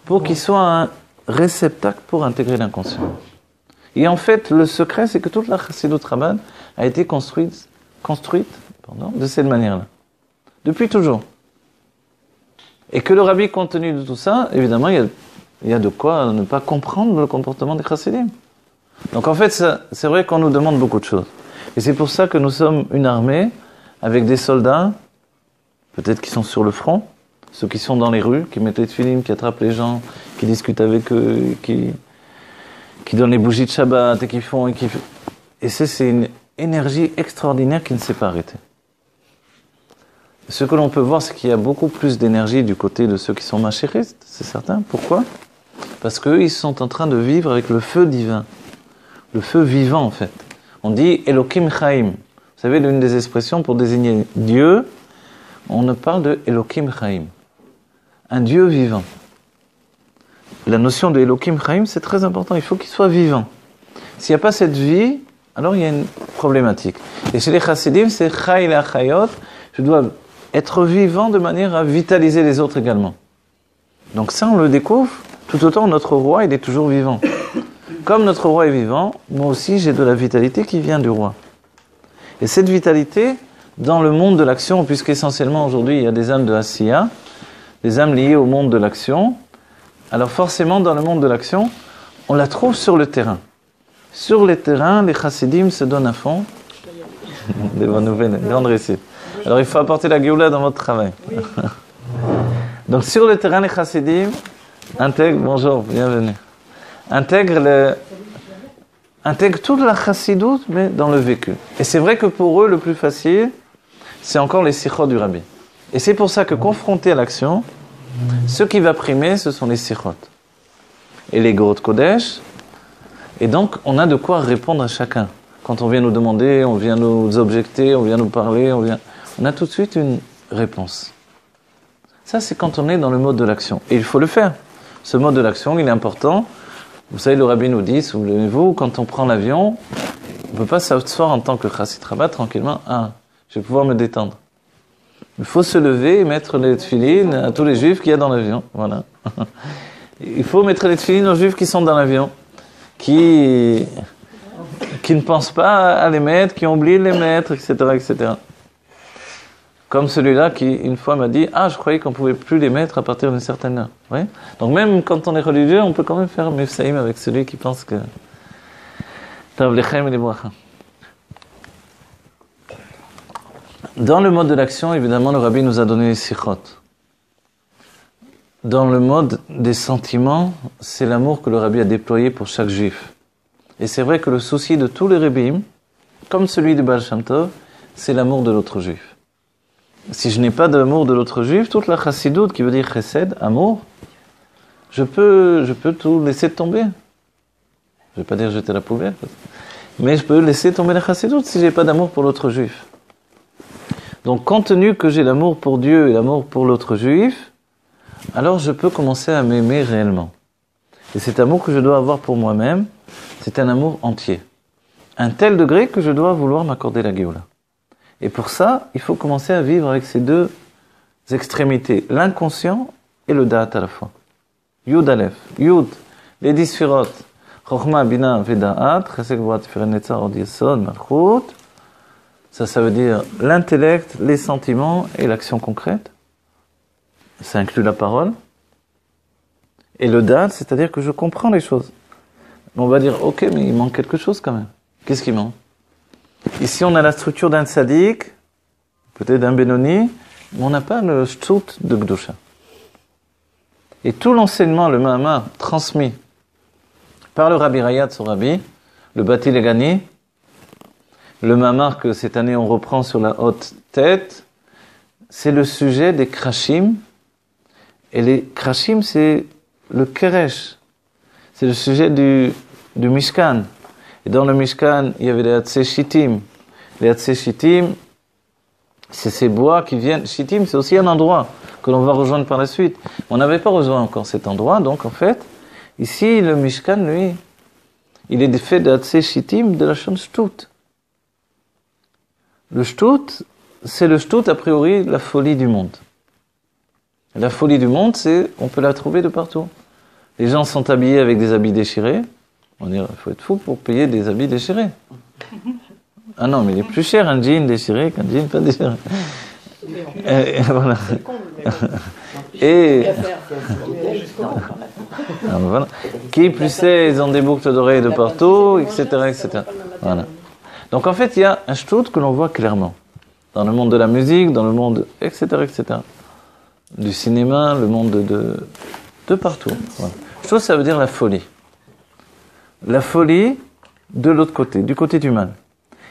pour qu'il soit un réceptacle pour intégrer l'inconscient. Et en fait, le secret, c'est que toute la Chassidut Chabad a été construite de cette manière-là. Depuis toujours. Et que le Rabbi, compte tenu de tout ça, évidemment, il y a de quoi ne pas comprendre le comportement des Chassidim. Donc en fait, c'est vrai qu'on nous demande beaucoup de choses. Et c'est pour ça que nous sommes une armée avec des soldats, peut-être qui sont sur le front, ceux qui sont dans les rues, qui mettent les tefilines, qui attrapent les gens, qui discutent avec eux, qui donnent les bougies de Shabbat, et qui font... Et c'est une énergie extraordinaire qui ne s'est pas arrêtée. Ce que l'on peut voir, c'est qu'il y a beaucoup plus d'énergie du côté de ceux qui sont machéristes, c'est certain. Pourquoi ? Parce qu'eux, ils sont en train de vivre avec le feu divin. Le feu vivant, en fait. On dit Elokim Chaim. Vous savez, l'une des expressions pour désigner Dieu, on ne parle de Elokim Chaim. Un Dieu vivant. La notion de Elokim Chaim, c'est très important. Il faut qu'il soit vivant. S'il n'y a pas cette vie, alors il y a une problématique. Et chez les Chassidim, c'est Chai la Chayot. Je dois être vivant de manière à vitaliser les autres également. Donc ça, on le découvre. Tout autant, notre roi, il est toujours vivant. Comme notre roi est vivant, moi aussi, j'ai de la vitalité qui vient du roi. Et cette vitalité, dans le monde de l'action, puisqu'essentiellement aujourd'hui, il y a des âmes de Asiya, des âmes liées au monde de l'action, alors forcément, dans le monde de l'action, on la trouve sur le terrain. Sur les terrains, les chassidim se donnent à fond. Des bonnes nouvelles, grande réussite. Alors il faut apporter la Géoula dans votre travail. Oui. Donc sur le terrain, les chassidim intègrent, bonjour, bienvenue, intègrent toute la chassidoute, mais dans le vécu. Et c'est vrai que pour eux, le plus facile, c'est encore les sikhot du Rabbi. Et c'est pour ça que confronté à l'action, ce qui va primer, ce sont les sikhot. Et les Gorot Kodesh. Et donc, on a de quoi répondre à chacun. Quand on vient nous demander, on vient nous objecter, on vient nous parler, on a tout de suite une réponse. Ça, c'est quand on est dans le mode de l'action. Et il faut le faire. Ce mode de l'action, il est important. Vous savez, le Rabbi nous dit, souvenez-vous, quand on prend l'avion, on ne peut pas s'asseoir en tant que chassid rabat tranquillement. Ah, je vais pouvoir me détendre. Il faut se lever et mettre les tefilines à tous les juifs qu'il y a dans l'avion. Voilà. Il faut mettre les tefilines aux juifs qui sont dans l'avion, qui ne pensent pas à les mettre, qui ont oublié de les mettre, etc., etc. Comme celui-là qui, une fois, m'a dit « Ah, je croyais qu'on ne pouvait plus les mettre à partir d'une certaine heure. » Oui. Donc même quand on est religieux, on peut quand même faire Mifsaïm avec celui qui pense que... Tav lechem et les bracha. Dans le mode de l'action, évidemment, le Rabbi nous a donné les sikhot. Dans le mode des sentiments, c'est l'amour que le Rabbi a déployé pour chaque juif. Et c'est vrai que le souci de tous les Rebbeim, comme celui du Baal Shem Tov, c'est l'amour de l'autre juif. Si je n'ai pas d'amour de l'autre juif, toute la chassidoute, qui veut dire chesed, amour, je peux tout laisser tomber. Je ne vais pas dire jeter la poubelle, mais je peux laisser tomber la chassidoute si je n'ai pas d'amour pour l'autre juif. Donc, compte tenu que j'ai l'amour pour Dieu et l'amour pour l'autre juif, alors je peux commencer à m'aimer réellement. Et cet amour que je dois avoir pour moi-même, c'est un amour entier. Un tel degré que je dois vouloir m'accorder la Géoula. Et pour ça, il faut commencer à vivre avec ces deux extrémités, l'inconscient et le da'at à la fois. Yud Aleph, Yud, les 10 sphirot, Chochma, Bina, Veda'at, Chesed, Gvura, Tiferet, Netzar, Od Yesod, Malchut. Ça veut dire l'intellect, les sentiments et l'action concrète. Ça inclut la parole. Et le da'at, c'est-à-dire que je comprends les choses. On va dire, ok, mais il manque quelque chose quand même. Qu'est-ce qui manque ? Ici, on a la structure d'un tzaddik, peut-être d'un Benoni, mais on n'a pas le shtut de Gdusha. Et tout l'enseignement, le Mahama, transmis par le Rabbi Rayat, son Rabbi, le Bati Legani, le Mamar que cette année on reprend sur la haute tête, c'est le sujet des Krashim. Et les Krashim, c'est le Keresh. C'est le sujet du Mishkan. Et dans le Mishkan, il y avait les Hatzé Shittim. Les Hatzé Shittim, c'est ces bois qui viennent. Shittim, c'est aussi un endroit que l'on va rejoindre par la suite. On n'avait pas rejoint encore cet endroit, donc en fait, ici, le Mishkan, lui, il est fait de Hatzé Shittim de la Shon Shtut. Le Shtut, c'est le Shtut, a priori, la folie du monde. La folie du monde, on peut la trouver de partout. Les gens sont habillés avec des habits déchirés. On dirait, il faut être fou pour payer des habits déchirés. Ah non, mais il est plus cher un jean déchiré qu'un jean pas déchiré. Et voilà. Et voilà. Qui plus est, ils ont des boucles d'oreilles de partout, etc., etc. Voilà. Donc en fait, il y a un shtut que l'on voit clairement. Dans le monde de la musique, dans le monde, etc., etc. Du cinéma, le monde de partout. Voilà. Shtut, ça veut dire la folie. La folie de l'autre côté, du côté du mal.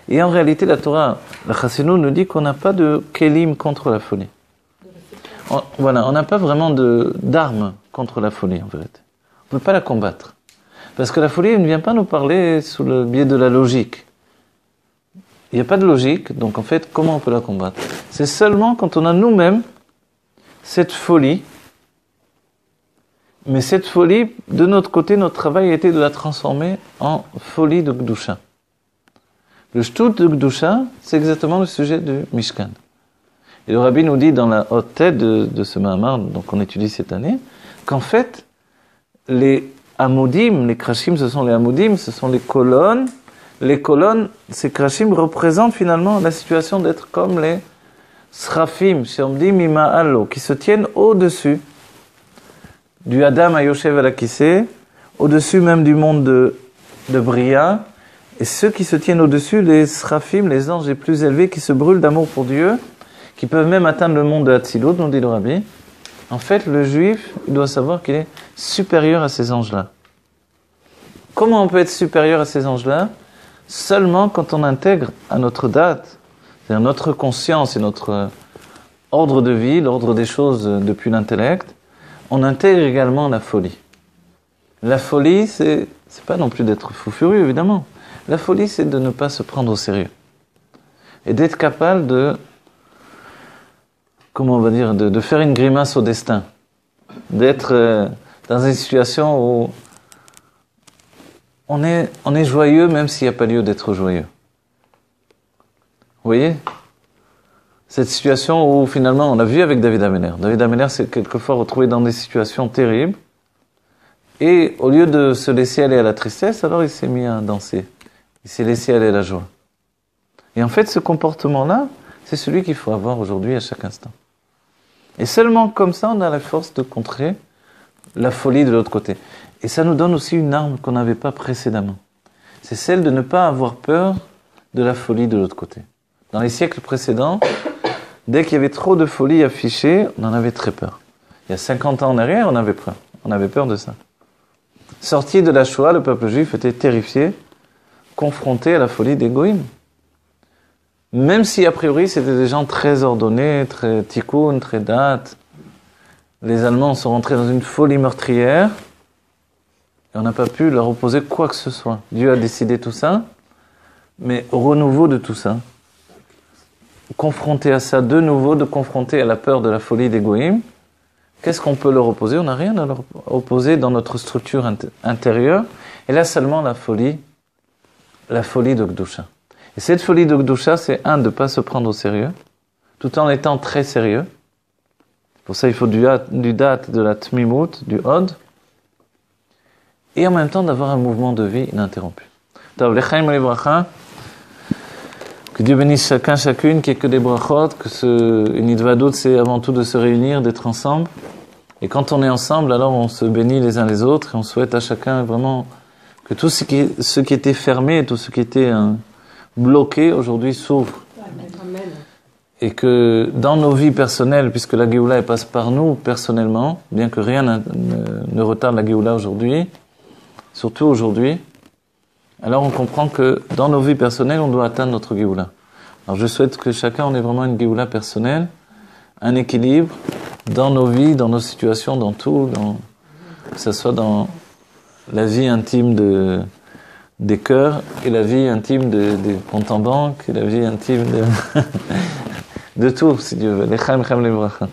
Et en réalité, la Torah, la Chassidut nous dit qu'on n'a pas de kelim contre la folie. On n'a pas vraiment d'armes contre la folie, en vérité. On ne peut pas la combattre. Parce que la folie ne vient pas nous parler sous le biais de la logique. Il n'y a pas de logique, donc en fait, comment on peut la combattre? C'est seulement quand on a nous-mêmes cette folie. Mais cette folie, de notre côté, notre travail a été de la transformer en folie de Gdusha. Le Shtut de Gdusha, c'est exactement le sujet du Mishkan. Et le Rabbi nous dit dans la haute tête de ce Mahamar, donc on étudie cette année, qu'en fait, les Amodim, les Krashim, ce sont les Amodim, ce sont les colonnes. Les colonnes, ces Krashim représentent finalement la situation d'être comme les Srafim, Sheomdim Ima'alo, qui se tiennent au-dessus du Adam Ayoshev Alakissé, au-dessus même du monde de Bria, et ceux qui se tiennent au-dessus, les Srafim, les anges les plus élevés, qui se brûlent d'amour pour Dieu, qui peuvent même atteindre le monde de Hatzilut, nous dit le Rabbi. En fait, le juif, il doit savoir qu'il est supérieur à ces anges-là. Comment on peut être supérieur à ces anges-là? Seulement quand on intègre à notre date, c'est-à-dire notre conscience et notre ordre de vie, l'ordre des choses depuis l'intellect, on intègre également la folie. La folie, c'est pas non plus d'être fou furieux, évidemment. La folie, c'est de ne pas se prendre au sérieux. Et d'être capable de faire une grimace au destin. D'être dans une situation où on est joyeux même s'il n'y a pas lieu d'être joyeux. Vous voyez? Cette situation où finalement, on l'a vu avec David Ameller. David Ameller s'est quelquefois retrouvé dans des situations terribles. Et au lieu de se laisser aller à la tristesse, alors il s'est mis à danser. Il s'est laissé aller à la joie. Et en fait, ce comportement-là, c'est celui qu'il faut avoir aujourd'hui à chaque instant. Et seulement comme ça, on a la force de contrer la folie de l'autre côté. Et ça nous donne aussi une arme qu'on n'avait pas précédemment. C'est celle de ne pas avoir peur de la folie de l'autre côté. Dans les siècles précédents, dès qu'il y avait trop de folie affichée, on en avait très peur. Il y a 50 ans en arrière, on avait peur. On avait peur de ça. Sorti de la Shoah, le peuple juif était terrifié, confronté à la folie des Goïm. Même si, a priori, c'était des gens très ordonnés, très tikkun, très date. Les Allemands sont rentrés dans une folie meurtrière et on n'a pas pu leur opposer quoi que ce soit. Dieu a décidé tout ça, mais au renouveau de tout ça, confronté à ça de nouveau, de confronter à la peur de la folie des Goïm, qu'est-ce qu'on peut leur opposer? On n'a rien à leur opposer dans notre structure intérieure. Et là seulement la folie de Gdusha. Et cette folie de Gdusha, c'est de ne pas se prendre au sérieux, tout en étant très sérieux. Pour ça, il faut du date, de la tmimut, du hod, et en même temps d'avoir un mouvement de vie ininterrompu. L'echaim livracha, que Dieu bénisse chacun, chacune, qu'il n'y ait que des brachot, une idvadut, c'est avant tout de se réunir, d'être ensemble. Et quand on est ensemble, alors on se bénit les uns les autres, et on souhaite à chacun vraiment que tout ce qui était fermé, tout ce qui était bloqué, aujourd'hui s'ouvre. Amen. Et que dans nos vies personnelles, puisque la Géoula elle passe par nous personnellement, bien que rien ne retarde la Géoula aujourd'hui, surtout aujourd'hui, alors on comprend que dans nos vies personnelles, on doit atteindre notre Géoula. Alors je souhaite que chacun ait vraiment une Géoula personnelle, un équilibre dans nos vies, dans nos situations, dans tout, que ce soit dans la vie intime des cœurs et la vie intime des comptes en banque et la vie intime de tout, si Dieu veut. Lechaim Levracha.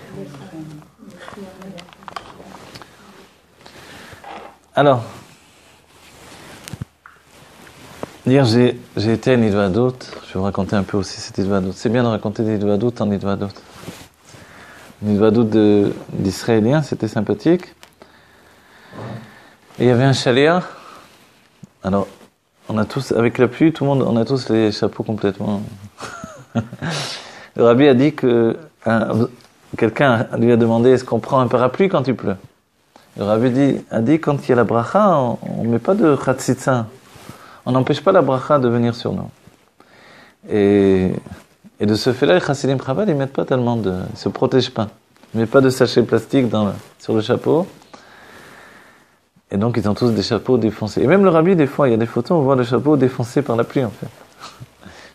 Alors, hier j'ai été à une Hitvadut. Je vais vous raconter un peu aussi cette Hitvadut. C'est bien de raconter des Hitvadut en Hitvadut. Une Hitvadut d'Israéliens, c'était sympathique. Et il y avait un chaliar. Alors, on a tous, avec la pluie, tout le monde, on a tous les chapeaux complètement. Le rabbi a dit que quelqu'un lui a demandé est-ce qu'on prend un parapluie quand il pleut. Le rabbi a dit quand il y a la bracha, on ne met pas de chatzitza. On n'empêche pas la bracha de venir sur nous. Et de ce fait-là, les chassidim Chabad, ils ne mettent pas tellement ils ne se protègent pas. Ils ne mettent pas de sachet plastique sur le chapeau. Et donc, ils ont tous des chapeaux défoncés. Et même le rabbi, des fois, il y a des photos, on voit le chapeau défoncé par la pluie, en fait.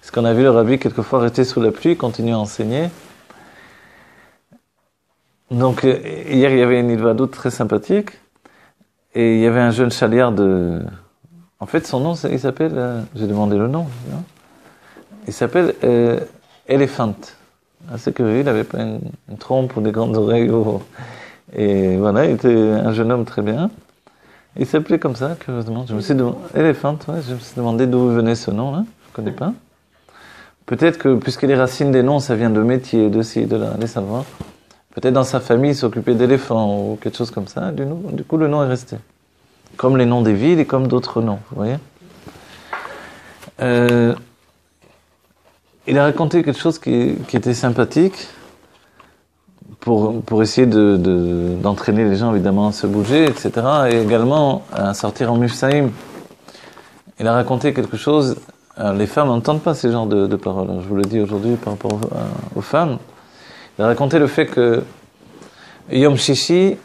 Parce qu'on a vu le rabbi, quelquefois, rester sous la pluie, continuer à enseigner. Donc, hier, il y avait une Hitvadut très sympathique. Et il y avait un jeune chaliar En fait, son nom, il s'appelle... j'ai demandé le nom. Non, il s'appelle Elephant. C'est curieux, il n'avait pas une trompe ou des grandes oreilles. Et voilà, il était un jeune homme très bien. Il s'appelait comme ça, curieusement. Je me suis demandé, Elephant, ouais, je me suis demandé d'où venait ce nom-là. Je ne connais pas. Peut-être que, puisque les racines des noms, ça vient de métier, de ci, de là, allez savoir. Peut-être dans sa famille, il s'occupait d'éléphants ou quelque chose comme ça. Du coup, le nom est resté. Comme les noms des villes et comme d'autres noms, vous voyez. Il a raconté quelque chose qui était sympathique. Pour essayer d'entraîner les gens, évidemment, à se bouger, etc. Et également à sortir en Mifsaïm. Il a raconté quelque chose. Les femmes n'entendent pas ces genres de paroles. Je vous le dis aujourd'hui par rapport aux femmes. Il a raconté le fait que Yom Shishi,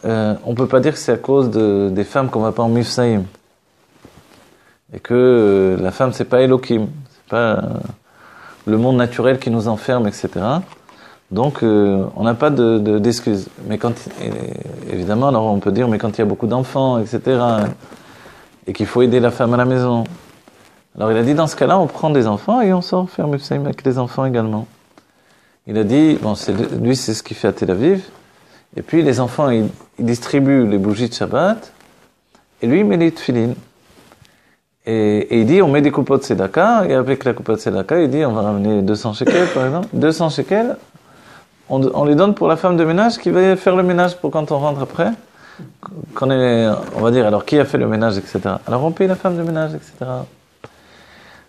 on ne peut pas dire que c'est à cause des femmes qu'on ne va pas en Mifsaïm. Et que la femme, c'est pas Elohim. C'est pas le monde naturel qui nous enferme, etc. Donc, on n'a pas d'excuses. Mais évidemment, alors on peut dire, mais quand il y a beaucoup d'enfants, etc., et qu'il faut aider la femme à la maison. Alors, il a dit, dans ce cas-là, on prend des enfants et on sort faire Mifsaïm avec les enfants également. Il a dit, bon, lui, c'est ce qu'il fait à Tel Aviv. Et puis, les enfants, ils distribuent les bougies de Shabbat, et lui, il met les tefilines. Et il dit, on met des coupeaux de tzedaka, et avec la coupe de tzedaka, il dit, on va ramener 200 shekels, par exemple. 200 shekels, on les donne pour la femme de ménage qui va faire le ménage pour quand on rentre après. On va dire, alors qui a fait le ménage, etc. Alors on paye la femme de ménage, etc.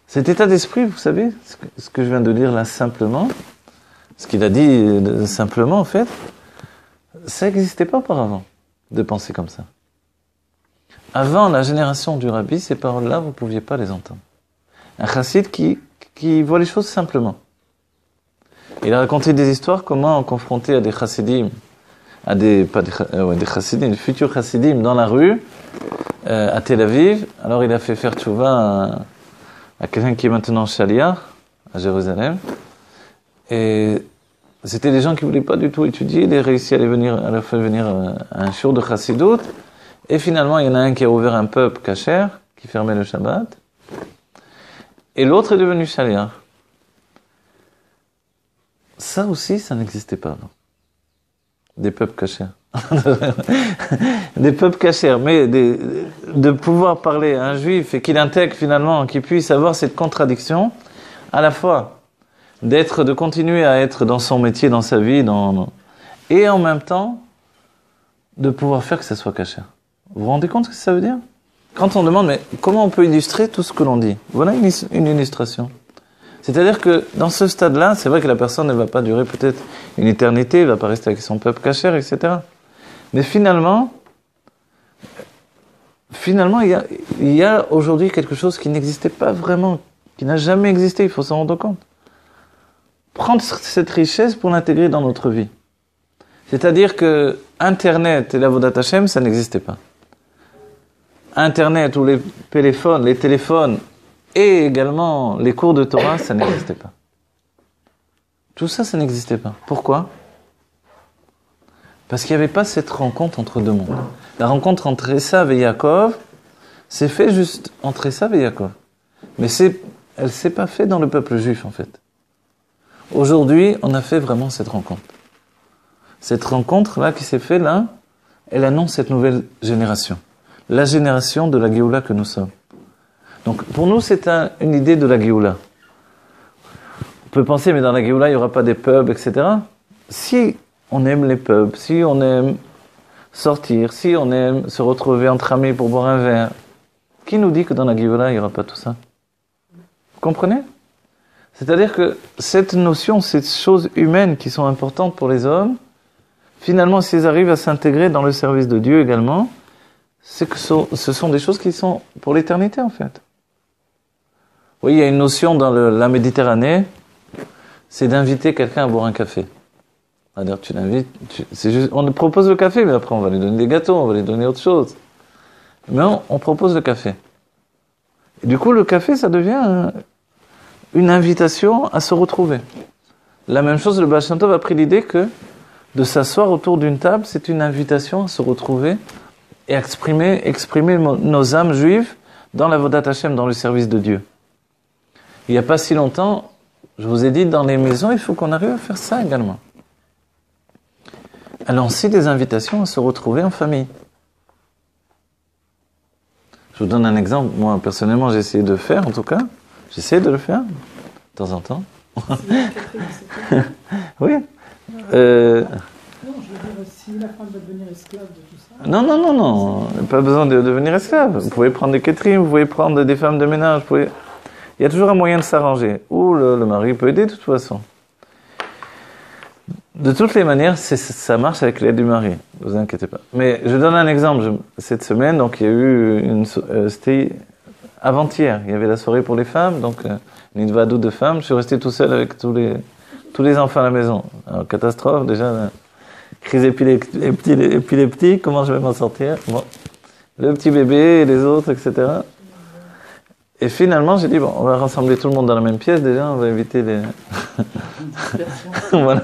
Cet état d'esprit, vous savez, ce que je viens de dire là simplement, ce qu'il a dit simplement en fait, ça n'existait pas auparavant, de penser comme ça. Avant la génération du rabbi, ces paroles-là, vous ne pouviez pas les entendre. Un chassid qui voit les choses simplement. Il a raconté des histoires, comment confronté à des chassidim, des chassidim, des futurs chassidim dans la rue, à Tel Aviv. Alors il a fait faire tchouva à quelqu'un qui est maintenant chaliar, à Jérusalem. Et c'était des gens qui ne voulaient pas du tout étudier. Il a réussi à leur faire venir à un shiur de chassidut. Et finalement, il y en a un qui a ouvert un pub kasher, qui fermait le Shabbat. Et l'autre est devenu chaliar. Ça aussi, ça n'existait pas avant. Des pubs cachers. Des pubs cachers, mais de pouvoir parler à un juif et qu'il intègre finalement, qu'il puisse avoir cette contradiction, à la fois de continuer à être dans son métier, dans sa vie, et en même temps, de pouvoir faire que ça soit caché. Vous vous rendez compte ce que ça veut dire? Quand on demande, mais comment on peut illustrer tout ce que l'on dit? Voilà une illustration. C'est-à-dire que dans ce stade-là, c'est vrai que la personne ne va pas durer peut-être une éternité, elle ne va pas rester avec son peuple caché, etc. Mais finalement, il y a aujourd'hui quelque chose qui n'existait pas vraiment, qui n'a jamais existé, il faut s'en rendre compte. Prendre cette richesse pour l'intégrer dans notre vie. C'est-à-dire que Internet et l'Avodat Hashem, ça n'existait pas. Internet ou les téléphones et également les cours de Torah, ça n'existait pas. Tout ça, ça n'existait pas. Pourquoi ? Parce qu'il n'y avait pas cette rencontre entre deux mondes. La rencontre entre Esav et Yaakov, c'est fait juste entre Esav et Yaakov. Mais elle ne s'est pas faite dans le peuple juif, en fait. Aujourd'hui, on a fait vraiment cette rencontre. Cette rencontre-là qui s'est faite là, elle annonce cette nouvelle génération. La génération de la Géoula que nous sommes. Donc, pour nous, c'est une idée de la Géoula. On peut penser, mais dans la Géoula, il n'y aura pas des pubs, etc. Si on aime les pubs, si on aime sortir, si on aime se retrouver entre amis pour boire un verre, qui nous dit que dans la Géoula, il n'y aura pas tout ça ? Vous comprenez ? C'est-à-dire que cette notion, ces choses humaines qui sont importantes pour les hommes, finalement, s'ils arrivent à s'intégrer dans le service de Dieu également, c'est que ce sont des choses qui sont pour l'éternité, en fait. Vous voyez, il y a une notion dans la Méditerranée, c'est d'inviter quelqu'un à boire un café. C'est-à-dire, tu l'invites, on propose le café, mais après, on va lui donner des gâteaux, on va lui donner autre chose. Mais on propose le café. Et du coup, le café, ça devient une invitation à se retrouver. La même chose, le Baal Shem Tov a pris l'idée que de s'asseoir autour d'une table, c'est une invitation à se retrouver et exprimer nos âmes juives dans la Vodat Hashem, dans le service de Dieu. Il n'y a pas si longtemps, je vous ai dit, dans les maisons, il faut qu'on arrive à faire ça également. À lancer des invitations à se retrouver en famille. Je vous donne un exemple. Moi, personnellement, j'ai essayé de le faire, en tout cas. J'essaie de le faire, de temps en temps. Oui. Non, je veux dire, si la femme veut devenir esclave de tout ça... Non. Pas besoin de devenir esclave. Vous pouvez prendre des catering, vous pouvez prendre des femmes de ménage. Il y a toujours un moyen de s'arranger. Ou le mari peut aider de toute façon. De toutes les manières, ça marche avec l'aide du mari. Ne vous inquiétez pas. Mais je donne un exemple. Cette semaine, donc, il y a eu c'était avant-hier. Il y avait la soirée pour les femmes, donc une vadou de femmes. Je suis resté tout seul avec tous les enfants à la maison. Alors, catastrophe, déjà, crise épileptique, comment je vais m'en sortir? Bon. Le petit bébé et les autres, etc. Et finalement, j'ai dit, bon, on va rassembler tout le monde dans la même pièce, déjà, on va éviter les... Voilà,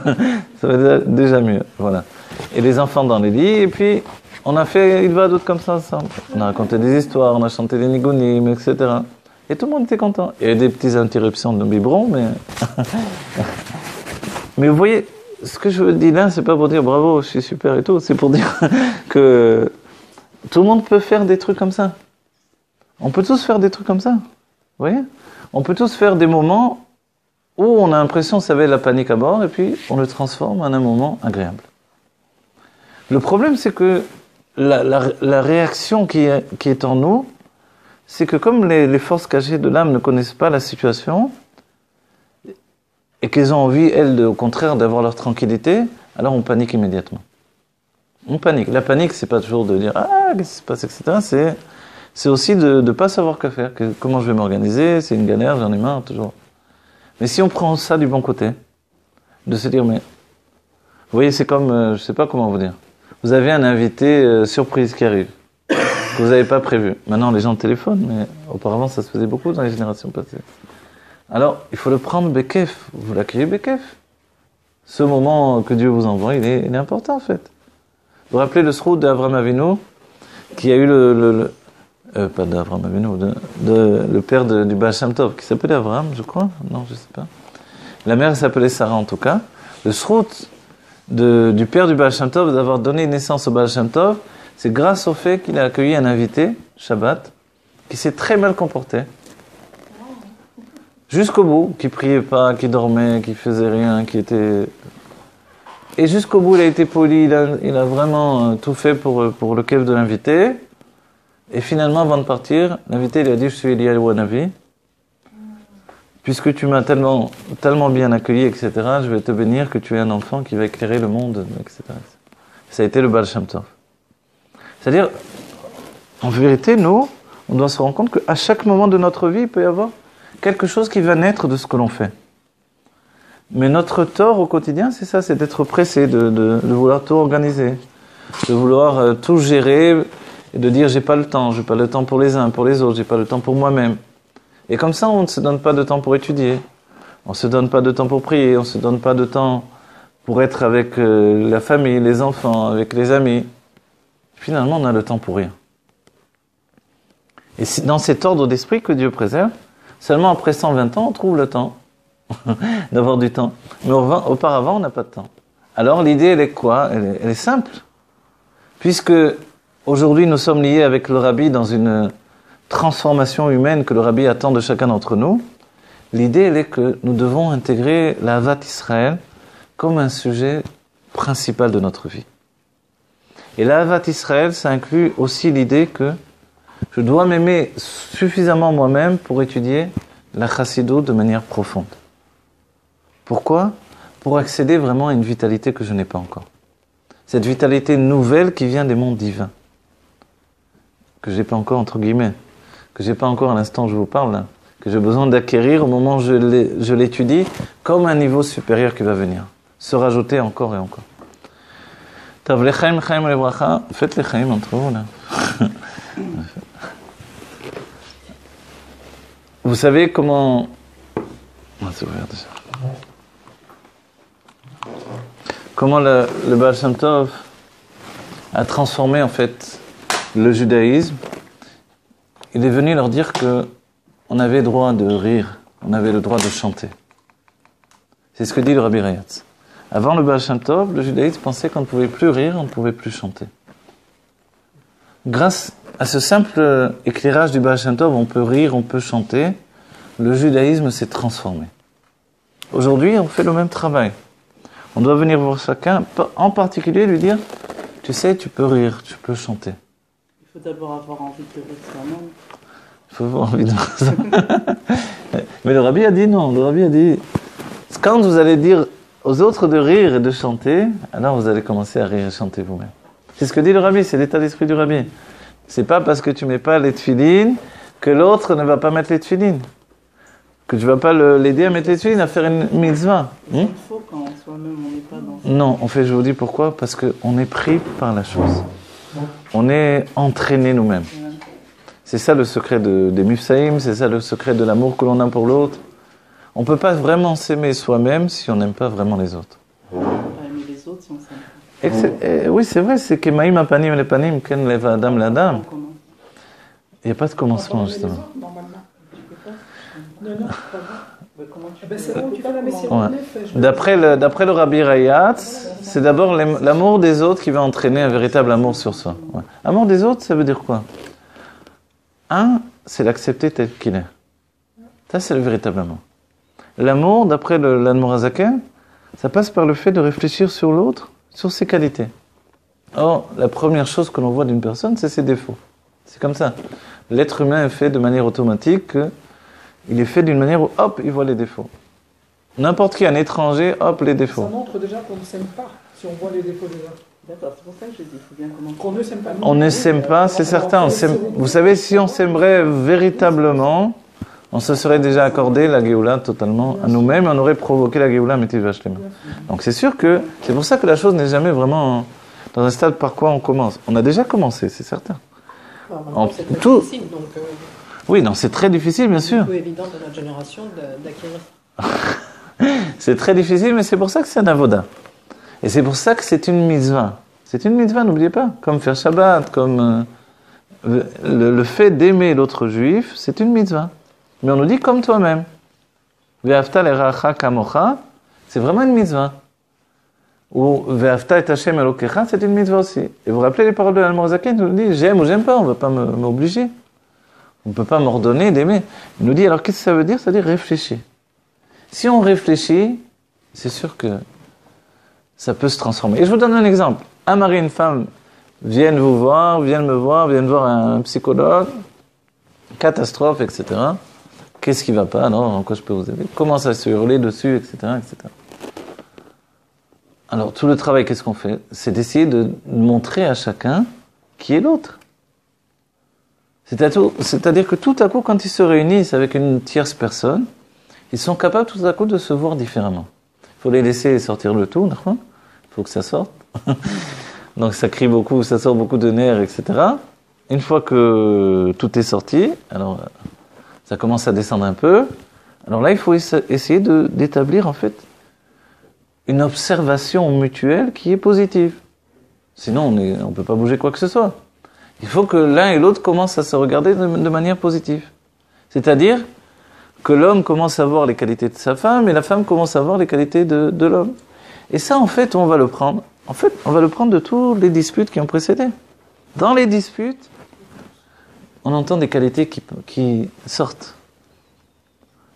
ça va être déjà mieux, voilà. Et les enfants dans les lits, et puis, on a fait une vadou comme ça ensemble. On a raconté des histoires, on a chanté des nigounim, etc. Et tout le monde était content. Il y a eu des petites interruptions de biberon, mais... Mais vous voyez, ce que je veux dire là, c'est pas pour dire bravo, je suis super et tout, c'est pour dire que tout le monde peut faire des trucs comme ça. On peut tous faire des trucs comme ça. Vous voyez ? On peut tous faire des moments où on a l'impression que ça va être la panique à bord, et puis on le transforme en un moment agréable. Le problème, c'est que la réaction qui est en nous, c'est que comme les forces cachées de l'âme ne connaissent pas la situation, et qu'elles ont envie, elles, au contraire, d'avoir leur tranquillité, alors on panique immédiatement. On panique. La panique, c'est pas toujours de dire « Ah, qu'est-ce qui se passe, etc. » C'est aussi de ne pas savoir quoi faire. Comment je vais m'organiser, c'est une galère, j'en ai marre, toujours. Mais si on prend ça du bon côté, de se dire « Mais, vous voyez, c'est comme, je sais pas comment vous dire. Vous avez un invité surprise qui arrive, que vous n'avez pas prévu. Maintenant, les gens téléphonent, mais auparavant, ça se faisait beaucoup dans les générations passées. Alors, il faut le prendre bekef. Vous l'accueillez bekef. Ce moment que Dieu vous envoie, il est important, en fait. Vous vous rappelez le sroud d'Avraham Avinu, qui a eu pas d'Avraham Avinu, le père du Baal Shem Tov, qui s'appelait Avraham, je crois. Non, je sais pas. La mère s'appelait Sarah, en tout cas. Le sroud du père du Baal Shem Tov, d'avoir donné naissance au Baal Shem Tov, c'est grâce au fait qu'il a accueilli un invité, Shabbat, qui s'est très mal comporté. Jusqu'au bout, qui priait pas, qui dormait, qui faisait rien, qui était... Et jusqu'au bout, il a été poli, il a vraiment tout fait pour le kef de l'invité. Et finalement, avant de partir, l'invité, il a dit, je suis Eliyahu Hanavi. Puisque tu m'as tellement bien accueilli, etc., je vais te bénir que tu es un enfant qui va éclairer le monde, etc. Ça a été le Baal Shem Tov. C'est-à-dire, en vérité, nous, on doit se rendre compte qu'à chaque moment de notre vie, il peut y avoir quelque chose qui va naître de ce que l'on fait. Mais notre tort au quotidien, c'est ça, c'est d'être pressé, de vouloir tout organiser, de vouloir tout gérer, et de dire j'ai pas le temps pour les uns, pour les autres, j'ai pas le temps pour moi-même. Et comme ça, on ne se donne pas de temps pour étudier, on se donne pas de temps pour prier, on se donne pas de temps pour être avec la famille, les enfants, avec les amis. Finalement, on a le temps pour rien. Et c'est dans cet ordre d'esprit que Dieu préserve. Seulement après 120 ans, on trouve le temps d'avoir du temps. Mais auparavant, on n'a pas de temps. Alors l'idée, elle est quoi ? Elle est simple. Puisque aujourd'hui, nous sommes liés avec le Rabbi dans une transformation humaine que le Rabbi attend de chacun d'entre nous, l'idée, elle est que nous devons intégrer la Ahavat Israël comme un sujet principal de notre vie. Et la Ahavat Israël, ça inclut aussi l'idée que je dois m'aimer suffisamment moi-même pour étudier la Chassidut de manière profonde. Pourquoi ? Pour accéder vraiment à une vitalité que je n'ai pas encore. Cette vitalité nouvelle qui vient des mondes divins. Que j'ai pas encore, entre guillemets. Que j'ai pas encore à l'instant où je vous parle, là. Que j'ai besoin d'acquérir au moment où je l'étudie, comme un niveau supérieur qui va venir. Se rajouter encore et encore. Tav lechaim, chaim lebracha. Faites les chaim entre vous, là. Vous savez comment... c'est ouvert déjà. Comment le Baal Shem Tov a transformé en fait le judaïsme. Il est venu leur dire que on avait le droit de rire, on avait le droit de chanter. C'est ce que dit le Rabbi Rayatz. Avant le Baal Shem Tov, le judaïsme pensait qu'on ne pouvait plus rire, on ne pouvait plus chanter. Grâce à ce simple éclairage du Baal Shem Tov, on peut rire, on peut chanter, le judaïsme s'est transformé. Aujourd'hui, on fait le même travail. On doit venir voir chacun, en particulier lui dire, tu sais, tu peux rire, tu peux chanter. Il faut d'abord avoir envie de rire soi-même. Il faut avoir envie de rire soi-même. Mais le Rabbi a dit non, le Rabbi a dit, quand vous allez dire aux autres de rire et de chanter, alors vous allez commencer à rire et chanter vous-même. C'est ce que dit le Rabbi, c'est l'état d'esprit du Rabbi. C'est pas parce que tu mets pas les tefilines que l'autre ne va pas mettre les tefilines. Que tu vas pas l'aider à mettre les tefilines, à faire une mitzvah. Il faut quand soi-même on n'est pas dans... Non, en fait, je vous dis pourquoi. Parce qu'on est pris par la chose. On est entraîné nous-mêmes. C'est ça le secret des mufsaïm, c'est ça le secret de l'amour que l'on a pour l'autre. On ne peut pas vraiment s'aimer soi-même si on n'aime pas vraiment les autres. On ne peut pas aimer les autres si on s'aime pas. Oui, c'est vrai, c'est que Maïm apanim lepanim, ken leva adam l'adam. Il n'y a pas de commencement, justement. Non, pas Mais comment tu c'est bon, tu fais la messière. Ouais. D'après le Rabbi Rayatz, c'est d'abord l'amour des autres qui va entraîner un véritable amour sur soi. Ouais. Amour des autres, ça veut dire quoi ? Un, c'est l'accepter tel qu'il est. Ça, c'est le véritable amour. L'amour, d'après l'Admor HaZaken, ça passe par le fait de réfléchir sur l'autre, sur ses qualités. Or, la première chose que l'on voit d'une personne, c'est ses défauts. C'est comme ça. L'être humain est fait de manière automatique. Il est fait d'une manière où, hop, il voit les défauts. N'importe qui, un étranger, hop, les défauts. Ça montre déjà qu'on ne s'aime pas si on voit les défauts des autres. D'accord, c'est pour ça que je dis, il faut bien commencer. Qu'on ne s'aime pas. On ne s'aime pas, c'est certain. Vous savez, si on s'aimerait véritablement, on se serait déjà accordé la Géoula totalement à nous-mêmes, on aurait provoqué la Géoula Mitiv Vashlema. Donc c'est sûr que, c'est pour ça que la chose n'est jamais vraiment dans un stade par quoi on commence. On a déjà commencé, c'est certain. C'est très difficile, donc oui, non, c'est très difficile, bien sûr. c'est un peu évident de notre génération d'acquérir. C'est très difficile, mais c'est pour ça que c'est un avoda. Et c'est pour ça que c'est une mitzvah. C'est une mitzvah, n'oubliez pas. Comme faire Shabbat, comme le fait d'aimer l'autre juif, c'est une mitzvah. Mais on nous dit comme toi-même. Ve'afta l'eracha kamocha, c'est vraiment une mitzvah. Ou ve'afta et Hashem elokecha, c'est une mitzvah aussi. Et vous vous rappelez les paroles de l'Admor HaZaken, il nous dit j'aime ou j'aime pas, on ne va pas m'obliger. On ne peut pas m'ordonner d'aimer. Il nous dit, alors qu'est-ce que ça veut dire ? Ça veut dire réfléchir. Si on réfléchit, c'est sûr que ça peut se transformer. Et je vous donne un exemple. Un mari et une femme viennent me voir un psychologue, catastrophe, etc. Qu'est-ce qui ne va pas ? Non, en quoi je peux vous aider ? Commence à se hurler dessus, etc., etc. Alors, tout le travail, qu'est-ce qu'on fait ? C'est d'essayer de montrer à chacun qui est l'autre. C'est-à-dire que tout à coup, quand ils se réunissent avec une tierce personne, ils sont capables tout à coup de se voir différemment. Il faut les laisser sortir le tout, il faut que ça sorte. Donc ça crie beaucoup, ça sort beaucoup de nerfs, etc. une fois que tout est sorti, alors ça commence à descendre un peu. Alors là, il faut essayer d'établir en fait une observation mutuelle qui est positive. Sinon, on ne peut pas bouger quoi que ce soit. Il faut que l'un et l'autre commencent à se regarder de manière positive. C'est-à-dire que l'homme commence à voir les qualités de sa femme et la femme commence à voir les qualités de l'homme. Et ça, en fait, on va le prendre. En fait, on va le prendre de toutes les disputes qui ont précédé. Dans les disputes, on entend des qualités qui sortent.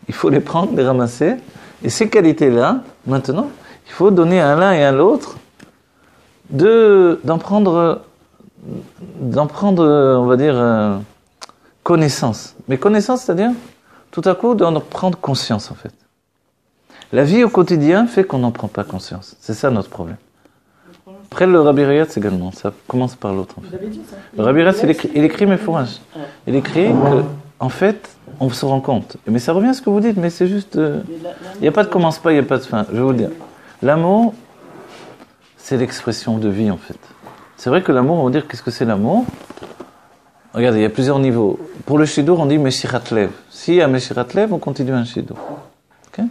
Il faut les prendre, les ramasser. Et ces qualités-là, maintenant, il faut donner à l'un et à l'autre d'en prendre, on va dire, connaissance. Mais connaissance, c'est-à-dire, tout à coup, d'en prendre conscience, en fait. La vie au quotidien fait qu'on n'en prend pas conscience. C'est ça notre problème. Après, le Rabbi Rayatz également, ça commence par l'autre. En fait. Le Rabbi Rayatz, il écrit mes fourrages. Il écrit que, en fait, on se rend compte. Mais ça revient à ce que vous dites, mais c'est juste... Il n'y a pas de commence pas, il n'y a pas de fin. Je vais vous le dire. L'amour, c'est l'expression de vie, en fait. C'est vrai que l'amour, on va dire, qu'est-ce que c'est l'amour? Regardez, il y a plusieurs niveaux. Pour le Shidur, on dit Meshirat Lev. Si à Meshirat Lev, on continue un Shidur. Okay?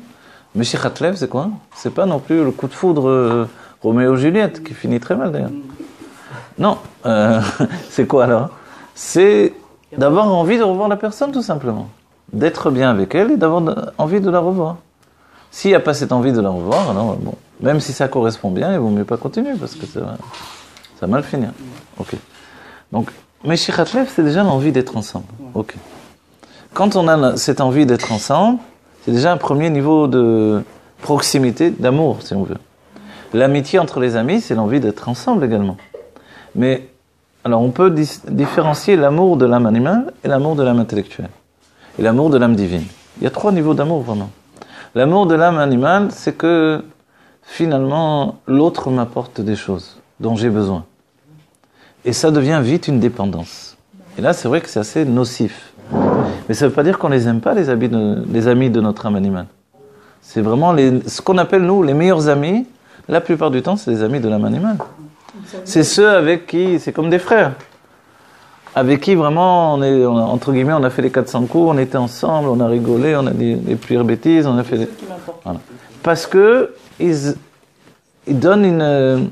Meshirat Lev, c'est quoi? C'est pas non plus le coup de foudre Roméo-Juliette, qui finit très mal d'ailleurs. Non, c'est quoi alors? C'est d'avoir envie de revoir la personne, tout simplement. D'être bien avec elle et d'avoir envie de la revoir. S'il n'y a pas cette envie de la revoir, alors bon, même si ça correspond bien, il vaut mieux pas continuer, parce que ça va mal finir. Ok. Donc, Meshirat Lev, c'est déjà l'envie d'être ensemble. Ok. Quand on a cette envie d'être ensemble, c'est déjà un premier niveau de proximité, d'amour, si on veut. L'amitié entre les amis, c'est l'envie d'être ensemble également. Mais, alors on peut différencier l'amour de l'âme animale et l'amour de l'âme intellectuelle. Et l'amour de l'âme divine. Il y a 3 niveaux d'amour, vraiment. L'amour de l'âme animale, c'est que, finalement, l'autre m'apporte des choses dont j'ai besoin. Et ça devient vite une dépendance. Et là, c'est vrai que c'est assez nocif. Mais ça ne veut pas dire qu'on ne les aime pas, les amis de notre âme animale. C'est vraiment ce qu'on appelle, nous, les meilleurs amis. La plupart du temps, c'est les amis de l'âme animale. C'est ceux avec qui, c'est comme des frères. Avec qui, vraiment, entre guillemets, on a fait les 400 coups, on était ensemble, on a rigolé, on a dit les pires bêtises, on a fait... Voilà. Parce que ils donnent une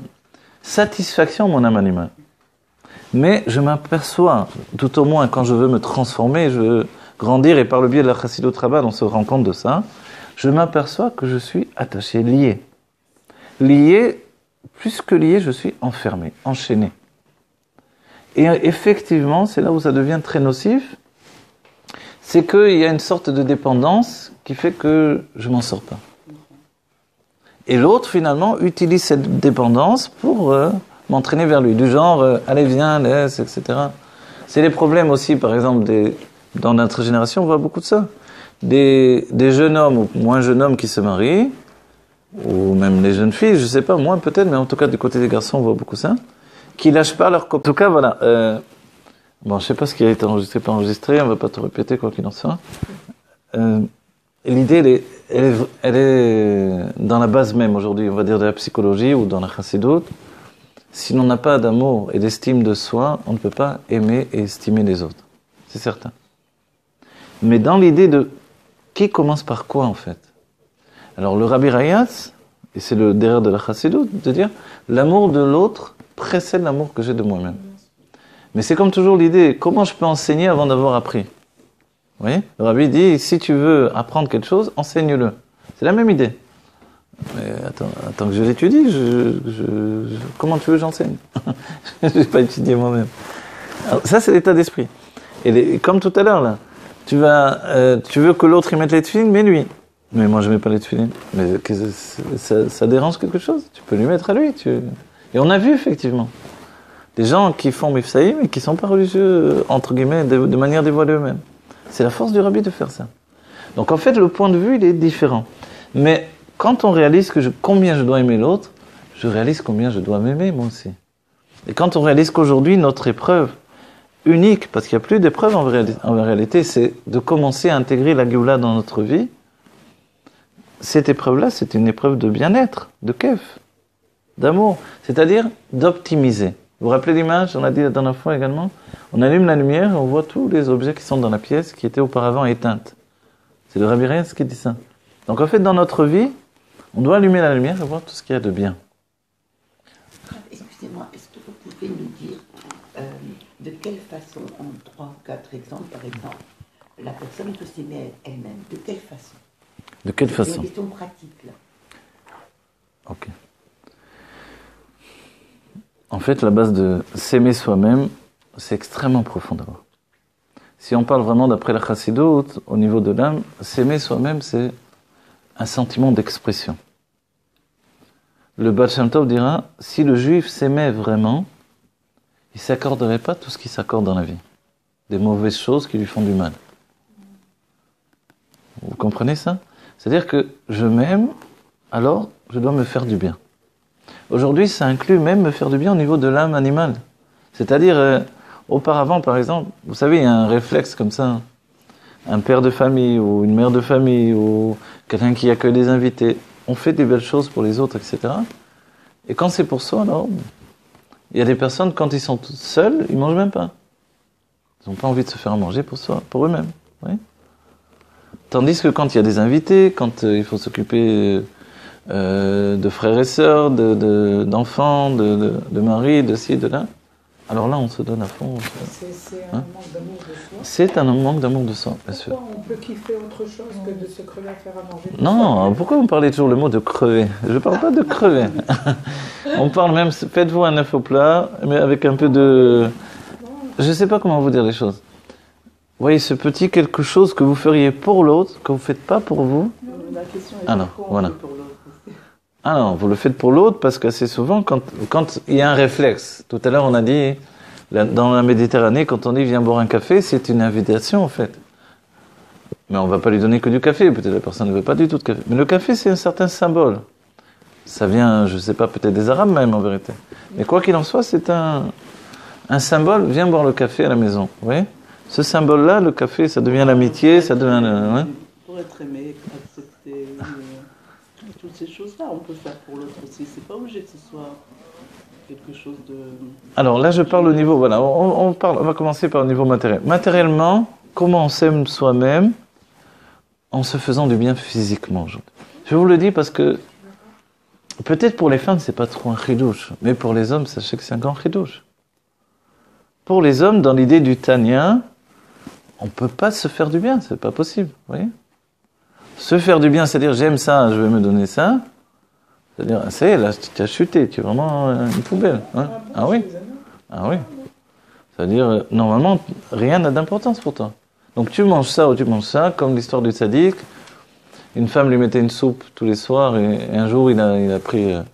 satisfaction à mon âme animale. Mais je m'aperçois, tout au moins quand je veux me transformer, je veux grandir, et par le biais de la Chassidut Rabbah, on se rend compte de ça, je m'aperçois que je suis attaché, lié. Lié, plus que lié, je suis enfermé, enchaîné. Et effectivement, c'est là où ça devient très nocif, c'est qu'il y a une sorte de dépendance qui fait que je m'en sors pas. Et l'autre, finalement, utilise cette dépendance pour... m'entraîner vers lui, du genre allez viens, laisse, etc. C'est les problèmes aussi, par exemple, dans notre génération, on voit beaucoup de ça. Des jeunes hommes ou moins jeunes hommes qui se marient, ou même les jeunes filles, je sais pas, moins peut-être, mais en tout cas du côté des garçons, on voit beaucoup ça, qui lâchent pas leur copain. En tout cas, voilà. Bon, je sais pas ce qui a été enregistré, pas enregistré, on va pas tout répéter quoi qu'il en soit. L'idée, elle est dans la base même aujourd'hui, on va dire de la psychologie ou dans la chassidut. Si l'on n'a pas d'amour et d'estime de soi, on ne peut pas aimer et estimer les autres. C'est certain. Mais dans l'idée de qui commence par quoi, en fait? Alors, le Rabbi Rayatz, et c'est le derrière de la Chassidut, de dire l'amour de l'autre précède l'amour que j'ai de moi-même. Mais c'est comme toujours l'idée, comment je peux enseigner avant d'avoir appris? Vous voyez? Le Rabbi dit, si tu veux apprendre quelque chose, enseigne-le. C'est la même idée. Mais attends que je l'étudie, comment tu veux que j'enseigne? Je ne vais pas étudier moi-même. Alors, ça, c'est l'état d'esprit. Et comme tout à l'heure, là, tu veux que l'autre y mette les tefilines, mais lui. Mais moi, je ne mets pas les tefilines. Mais ça dérange quelque chose? Tu peux lui mettre à lui. Et on a vu, effectivement, des gens qui font mifsaïm et qui ne sont pas religieux, entre guillemets, de manière dévoilée eux-mêmes. C'est la force du Rabbi de faire ça. Donc, en fait, le point de vue, il est différent. Mais quand on réalise combien je dois aimer l'autre, je réalise combien je dois m'aimer, moi aussi. Et quand on réalise qu'aujourd'hui, notre épreuve unique, parce qu'il n'y a plus d'épreuve en réalité, c'est de commencer à intégrer la Géoula dans notre vie. Cette épreuve-là, c'est une épreuve de bien-être, de kef, d'amour, c'est-à-dire d'optimiser. Vous vous rappelez l'image? On a dit la dernière fois également. On allume la lumière et on voit tous les objets qui sont dans la pièce qui étaient auparavant éteintes. C'est le Rabbi Reitz qui dit ça. Donc en fait, dans notre vie, on doit allumer la lumière et voir tout ce qu'il y a de bien. Excusez-moi, est-ce que vous pouvez nous dire de quelle façon, en 3 ou 4 exemples par exemple, la personne peut s'aimer elle-même? De quelle façon? De quelle C'est façon? une question pratique là. Ok. En fait, la base de s'aimer soi-même, c'est extrêmement profond d'abord. Si on parle vraiment d'après la Chassidoute, au niveau de l'âme, s'aimer soi-même, c'est un sentiment d'expression. Le Baal Shem Tov dira, si le juif s'aimait vraiment, il ne s'accorderait pas tout ce qui s'accorde dans la vie. Des mauvaises choses qui lui font du mal. Vous comprenez ça? C'est-à-dire que je m'aime, alors je dois me faire du bien. Aujourd'hui, ça inclut même me faire du bien au niveau de l'âme animale. C'est-à-dire, auparavant, par exemple, vous savez, il y a un réflexe comme ça. Un père de famille ou une mère de famille ou quelqu'un qui accueille des invités. On fait des belles choses pour les autres, etc. Et quand c'est pour soi, alors, il y a des personnes, quand ils sont seuls, ils ne mangent même pas. Ils n'ont pas envie de se faire à manger pour soi, pour eux-mêmes. Oui. Tandis que quand il y a des invités, quand il faut s'occuper de frères et sœurs, d'enfants, de maris, de ci, de là, alors là, on se donne à fond. C'est un manque d'amour de soi. C'est un manque d'amour de soi, bien sûr. Pourquoi on peut kiffer autre chose que de se crever à faire à manger? Non, pourquoi vous parlez toujours le mot de crever? Je ne parle pas de crever. On parle même, faites-vous un œuf au plat, mais avec un peu de... Je ne sais pas comment vous dire les choses. Vous voyez, ce petit quelque chose que vous feriez pour l'autre, que vous ne faites pas pour vous. La question est Alors, pourquoi voilà. on fait pour l'autre aussi. Ah non, vous le faites pour l'autre parce qu'assez souvent, quand il y a un réflexe, tout à l'heure on a dit, dans la Méditerranée, quand on dit viens boire un café, c'est une invitation en fait. Mais on ne va pas lui donner que du café, peut-être la personne ne veut pas du tout de café. Mais le café, c'est un certain symbole. Ça vient, je ne sais pas, peut-être des Arabes même en vérité. Mais quoi qu'il en soit, c'est un symbole, viens boire le café à la maison. Vous voyez ? Ce symbole-là, le café, ça devient l'amitié, ça devient... Ouais. Pour être aimé, accepté, toutes ces choses-là, on peut faire pour l'autre aussi. C'est pas obligé que ce soit quelque chose de... Alors là, je parle au niveau... Voilà, on va commencer par le niveau matériel. Matériellement, comment on s'aime soi-même en se faisant du bien physiquement. Je vous le dis parce que peut-être pour les femmes, c'est pas trop un chidouche, mais pour les hommes, sachez que c'est un grand chidouche. Pour les hommes, dans l'idée du Tanya, on ne peut pas se faire du bien, c'est pas possible, vous voyez. Se faire du bien, c'est-à-dire j'aime ça, je vais me donner ça, c'est-à-dire, ça y est, là, tu as chuté, tu es vraiment une poubelle. Hein. Ah oui. Ah oui. C'est-à-dire, normalement, rien n'a d'importance pour toi. Donc tu manges ça ou tu manges ça, comme l'histoire du tzaddik. Une femme lui mettait une soupe tous les soirs et un jour il a pris... elle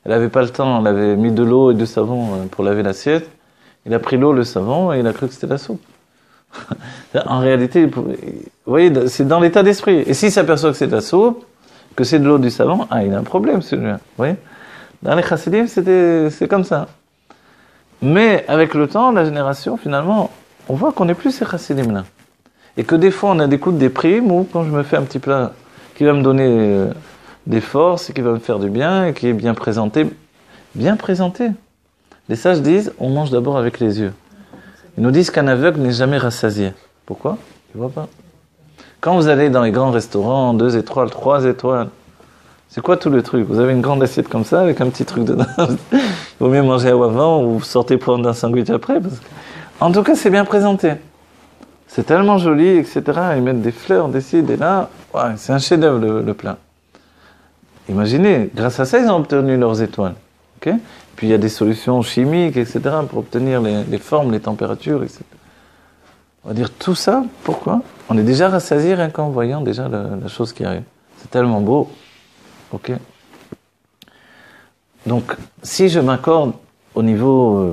n'avait pas le temps, elle avait mis de l'eau et du savon pour laver l'assiette. Il a pris l'eau, le savon et il a cru que c'était la soupe. En réalité, vous voyez, c'est dans l'état d'esprit. Et s'il s'aperçoit que c'est de la soupe, que c'est de l'eau, du savon, ah, il a un problème celui-là. Vous voyez ? Dans les chassidim, c'est comme ça. Mais avec le temps, la génération, finalement, on voit qu'on n'est plus ces chassidim-là. Et que des fois, on a des coups de déprime où quand je me fais un petit plat qui va me donner des forces, et qui va me faire du bien, et qui est bien présenté. Les sages disent, on mange d'abord avec les yeux. Ils nous disent qu'un aveugle n'est jamais rassasié. Pourquoi ? Il ne voit pas. Quand vous allez dans les grands restaurants, 2 étoiles, 3 étoiles, c'est quoi tout le truc ? Vous avez une grande assiette comme ça, avec un petit truc dedans. Il vaut mieux manger avant, ou vous sortez prendre un sandwich après. Parce que... En tout cas, c'est bien présenté. C'est tellement joli, etc. Ils mettent des fleurs, des ci, des là. Ouais, c'est un chef-d'œuvre, le plat. Imaginez, grâce à ça, ils ont obtenu leurs étoiles. Okay ? Puis il y a des solutions chimiques, etc., pour obtenir les formes, les températures, etc. On va dire tout ça, pourquoi ? On est déjà rassasié rien qu'en voyant déjà la chose qui arrive. C'est tellement beau. Ok ? Donc, si je m'accorde au niveau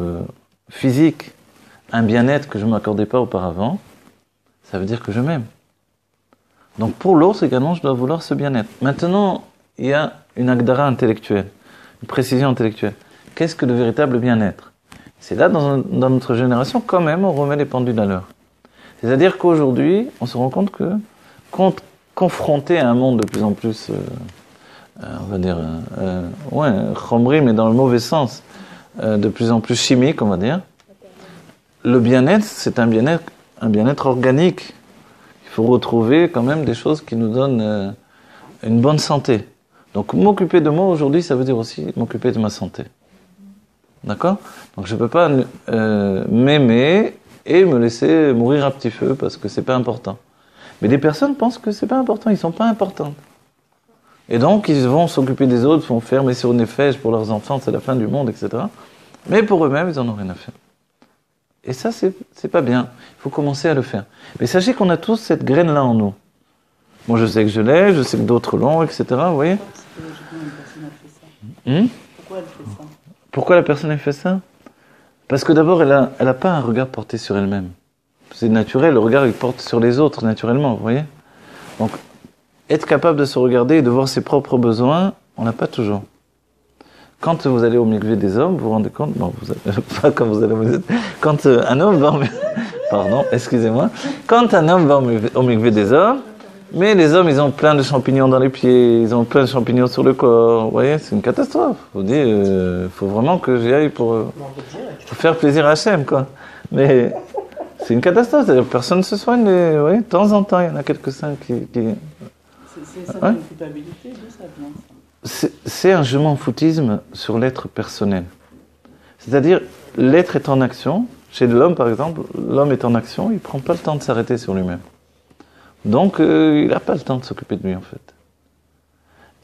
physique un bien-être que je ne m'accordais pas auparavant, ça veut dire que je m'aime. Donc pour l'autre également, je dois vouloir ce bien-être. Maintenant, il y a une agdara intellectuelle, une précision intellectuelle. Qu'est-ce que le véritable bien-être ? C'est là, dans notre génération, quand même, on remet les pendules à l'heure. C'est-à-dire qu'aujourd'hui, on se rend compte que, confronté à un monde de plus en plus, on va dire, chomri, mais dans le mauvais sens, de plus en plus chimique, on va dire. Le bien-être, c'est un bien-être organique. Il faut retrouver quand même des choses qui nous donnent une bonne santé. Donc m'occuper de moi aujourd'hui, ça veut dire aussi m'occuper de ma santé. D'accord? Donc je ne peux pas m'aimer et me laisser mourir à petit feu parce que c'est pas important. Mais des personnes pensent que c'est pas important, ils sont pas importants. Et donc ils vont s'occuper des autres, vont faire mais sur une fèche pour leurs enfants, c'est la fin du monde, etc. Mais pour eux-mêmes, ils en ont rien à faire. Et ça, c'est pas bien. Il faut commencer à le faire. Mais sachez qu'on a tous cette graine-là en nous. Moi, je sais que je l'ai, je sais que d'autres l'ont, etc. Vous voyez? Pourquoi elle fait ça? Pourquoi la personne a fait ça? Parce que d'abord, elle a pas un regard porté sur elle-même. C'est naturel, le regard il porte sur les autres, naturellement, vous voyez? Donc, être capable de se regarder et de voir ses propres besoins, on n'a pas toujours. Quand vous allez au mikvé des hommes, vous vous rendez compte, bon, pas quand vous allez quand un homme va pardon, excusez-moi, quand un homme va au mikvé des hommes, mais les hommes, ils ont plein de champignons dans les pieds, ils ont plein de champignons sur le corps, vous voyez, c'est une catastrophe. Vous dites, faut vraiment que j'y aille pour faire plaisir à Hachem, quoi. Mais c'est une catastrophe, c'est-à-dire personne ne se soigne, vous voyez, de temps en temps, il y en a quelques-uns qui... C'est ça, une culpabilité, d'où ça vient ça? C'est un je m'en foutisme sur l'être personnel. C'est-à-dire, l'être est en action. Chez l'homme, par exemple, l'homme est en action, il ne prend pas le temps de s'arrêter sur lui-même. Donc, il n'a pas le temps de s'occuper de lui, en fait.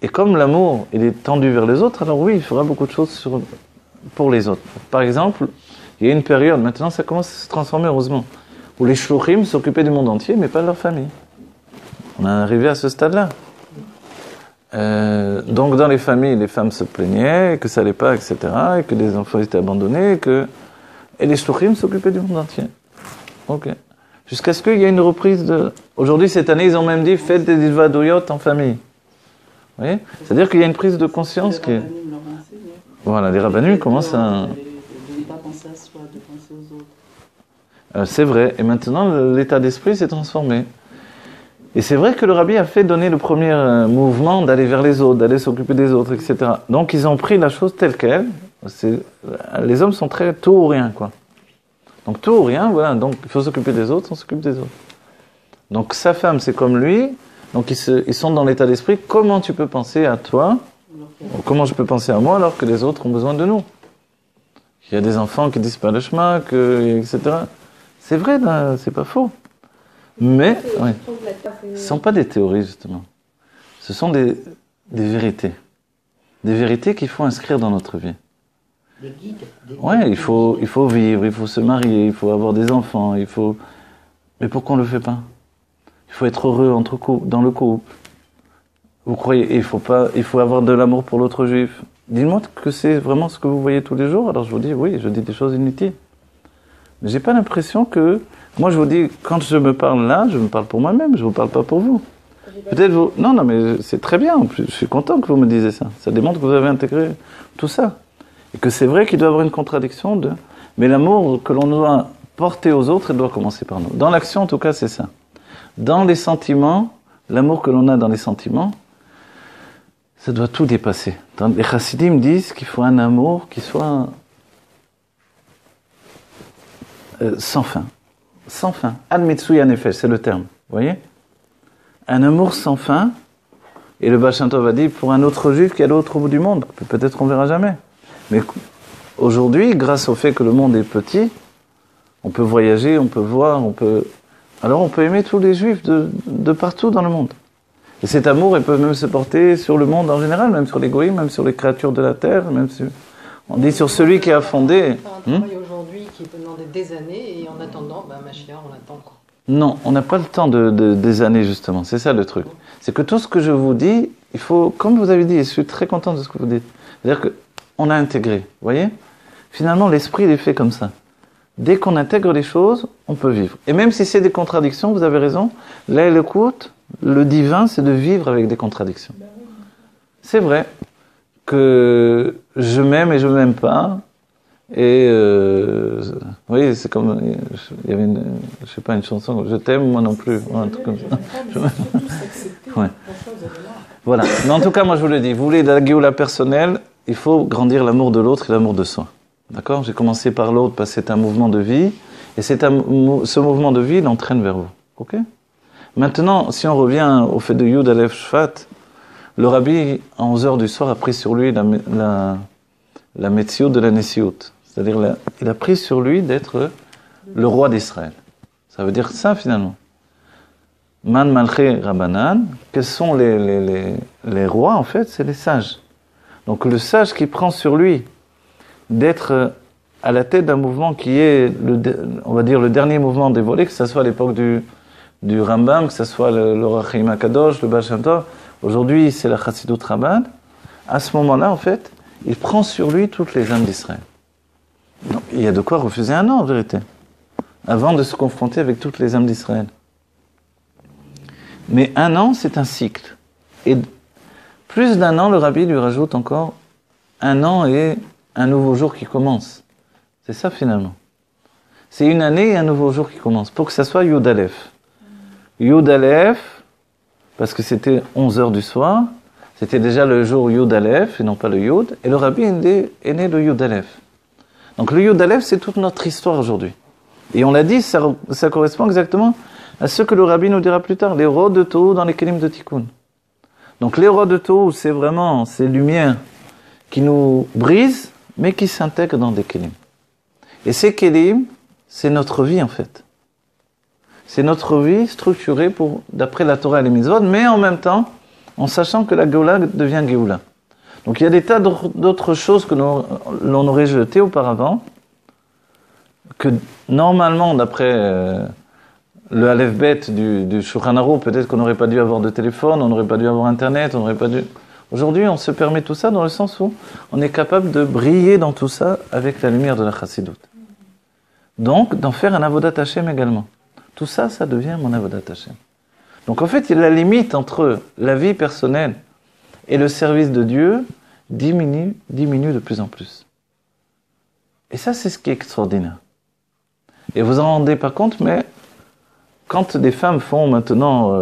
Et comme l'amour, il est tendu vers les autres, alors oui, il fera beaucoup de choses pour les autres. Par exemple, il y a une période, maintenant ça commence à se transformer, heureusement, où les shluchim s'occupaient du monde entier, mais pas de leur famille. On est arrivé à ce stade-là. Donc dans les familles, les femmes se plaignaient, que ça allait pas, etc., et que les enfants étaient abandonnés, et les shluchim s'occupaient du monde entier. Ok. Jusqu'à ce qu'il y ait une reprise de... Aujourd'hui, cette année, ils ont même dit, faites des divadoyot en famille. Vous voyez? C'est-à-dire qu'il y a une prise de conscience qui est... Voilà, les rabbanim commencent à... De ne pas penser à soi, de penser aux autres. C'est vrai, et maintenant, l'état d'esprit s'est transformé. Et c'est vrai que le rabbi a fait donner le premier mouvement d'aller vers les autres, d'aller s'occuper des autres, etc. Donc ils ont pris la chose telle qu'elle. Les hommes sont très tout ou rien, quoi. Donc tout ou rien, voilà. Donc il faut s'occuper des autres, on s'occupe des autres. Donc sa femme, c'est comme lui. Donc ils sont dans l'état d'esprit. Comment tu peux penser à toi? Comment je peux penser à moi alors que les autres ont besoin de nous? Il y a des enfants qui disent pas le chemin, etc. C'est vrai, là, c'est pas faux. Mais, oui, ce ne sont pas des théories, justement. Ce sont des vérités. Des vérités qu'il faut inscrire dans notre vie. Des guides. Oui, il faut vivre, il faut se marier, il faut avoir des enfants, il faut... Mais pourquoi on ne le fait pas? Il faut être heureux dans le couple. Vous croyez, il faut avoir de l'amour pour l'autre juif. Dites-moi que c'est vraiment ce que vous voyez tous les jours, alors je vous dis, oui, je dis des choses inutiles. Mais j'ai pas l'impression que... Moi, je vous dis, quand je me parle là, je me parle pour moi-même, je ne vous parle pas pour vous. Peut-être vous... Non, mais c'est très bien. Je suis content que vous me disiez ça. Ça démontre que vous avez intégré tout ça. Et que c'est vrai qu'il doit y avoir une contradiction de... Mais l'amour que l'on doit porter aux autres, il doit commencer par nous. Dans l'action, en tout cas, c'est ça. Dans les sentiments, l'amour que l'on a dans les sentiments, ça doit tout dépasser. Les chassidim disent qu'il faut un amour qui soit sans fin. Sans fin. Ad mitsuya nefesh, c'est le terme. Vous voyez? Un amour sans fin. Et le Baal Shem Tov a dit pour un autre juif qui est à l'autre bout du monde. Peut-être qu'on verra jamais. Mais aujourd'hui, grâce au fait que le monde est petit, on peut voyager, on peut voir, alors on peut aimer tous les juifs de partout dans le monde. Et cet amour, il peut même se porter sur le monde en général, même sur les goïms, même sur les créatures de la terre, même sur... On dit sur celui qui a fondé... Un travail aujourd'hui qui peut demander des années, et en attendant, Mashiach, on attend quoi. Non, on n'a pas le temps des années, justement. C'est ça le truc. C'est que tout ce que je vous dis, il faut, comme vous avez dit, et je suis très content de ce que vous dites, c'est-à-dire qu'on a intégré, vous voyez? Finalement, l'esprit, il est fait comme ça. Dès qu'on intègre les choses, on peut vivre. Et même si c'est des contradictions, vous avez raison, là, l'écoute, le divin, c'est de vivre avec des contradictions. C'est vrai que je m'aime et je m'aime pas. Et vous voyez, c'est comme il y avait je sais pas, une chanson, je t'aime moi non plus, un truc comme ça. Ouais. Voilà. Mais en tout cas, moi je vous le dis, vous voulez de la Géoula personnelle, il faut grandir l'amour de l'autre et l'amour de soi. D'accord? J'ai commencé par l'autre parce que c'est un mouvement de vie. Et ce mouvement de vie, il entraîne vers vous. Ok? Maintenant, si on revient au fait de Yud Aleph Shvat, le rabbi, à 11h du soir, a pris sur lui la Metziut de la Nesiut. C'est-à-dire, il a pris sur lui d'être le roi d'Israël. Ça veut dire ça, finalement. Man Malché Rabbanan, quels sont les rois, en fait? C'est les sages. Donc, le sage qui prend sur lui d'être à la tête d'un mouvement qui est, on va dire, le dernier mouvement dévoilé, que ce soit à l'époque du Rambam, que ce soit le Rachim HaKadosh, le Baal Shem Tov. Aujourd'hui, c'est la Chassidut Rabbad. À ce moment-là, en fait, il prend sur lui toutes les âmes d'Israël. Donc, il y a de quoi refuser un an, en vérité, avant de se confronter avec toutes les âmes d'Israël. Mais un an, c'est un cycle. Et plus d'un an, le rabbi lui rajoute encore un an et un nouveau jour qui commence. C'est ça, finalement. C'est une année et un nouveau jour qui commence, pour que ça soit Yud Aleph. Yud Aleph, parce que c'était 11h du soir, c'était déjà le jour Yud Aleph, et non pas le Yud, et le rabbi est né le Yud Aleph. Donc le Yud Aleph, c'est toute notre histoire aujourd'hui. Et on l'a dit, ça correspond exactement à ce que le rabbi nous dira plus tard, les rois de Tohu dans les Kelim de Tikkun. Donc les rois de Tohu, c'est vraiment ces lumières qui nous brisent, mais qui s'intègrent dans des Kelim. Et ces Kelim, c'est notre vie en fait. C'est notre vie structurée d'après la Torah et les Mitzvot, mais en même temps, en sachant que la Géoula devient Géoula. Donc il y a des tas d'autres choses que l'on aurait jetées auparavant, que normalement, d'après le Aleph Bet du Shulchan Aruch, peut-être qu'on n'aurait pas dû avoir de téléphone, on n'aurait pas dû avoir Internet, on n'aurait pas dû... Aujourd'hui, on se permet tout ça dans le sens où on est capable de briller dans tout ça avec la lumière de la Chassidut. Donc, d'en faire un Avodat Hashem également. Tout ça, ça devient mon Avodat Hashem. Donc en fait, la limite entre la vie personnelle et le service de Dieu diminue de plus en plus. Et ça, c'est ce qui est extraordinaire. Et vous en rendez pas compte, mais quand des femmes font maintenant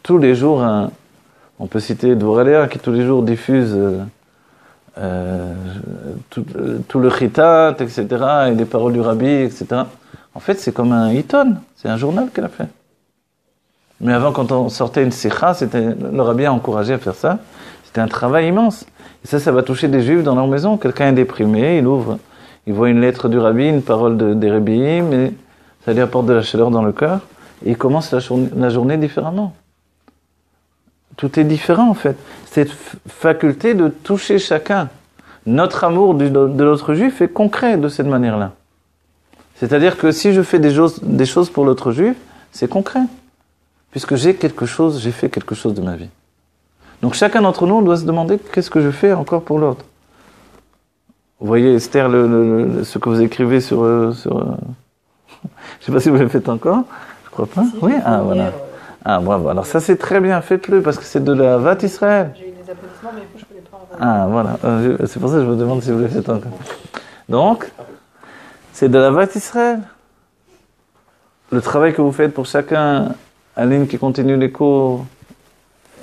tous les jours, on peut citer Dvoralea qui tous les jours diffuse tout le chitat, etc., et les paroles du rabbi, etc. En fait, c'est comme un hiton, c'est un journal qu'elle a fait. Mais avant, quand on sortait une sikha, le rabbi a encouragé à faire ça. C'était un travail immense. Et ça va toucher des juifs dans leur maison. Quelqu'un est déprimé, il ouvre, il voit une lettre du rabbi, une parole des rabbis, mais ça lui apporte de la chaleur dans le cœur. Et il commence la journée différemment. Tout est différent en fait. Cette faculté de toucher chacun. Notre amour de l'autre juif est concret de cette manière-là. C'est-à-dire que si je fais des choses pour l'autre juif, c'est concret. Puisque j'ai fait quelque chose de ma vie. Donc chacun d'entre nous doit se demander qu'est-ce que je fais encore pour l'autre. Vous voyez Esther, ce que vous écrivez sur je ne sais pas si vous le faites encore, je crois pas. Oui, voilà. Ah bravo. Alors ça c'est très bien, faites-le parce que c'est de la Vat Israël. J'ai eu des applaudissements, mais je ne peux les pas envoyer. Ah voilà, c'est pour ça que je vous demande si vous le faites encore. Donc, c'est de la Vat Israël. Le travail que vous faites pour chacun, Aline qui continue les cours,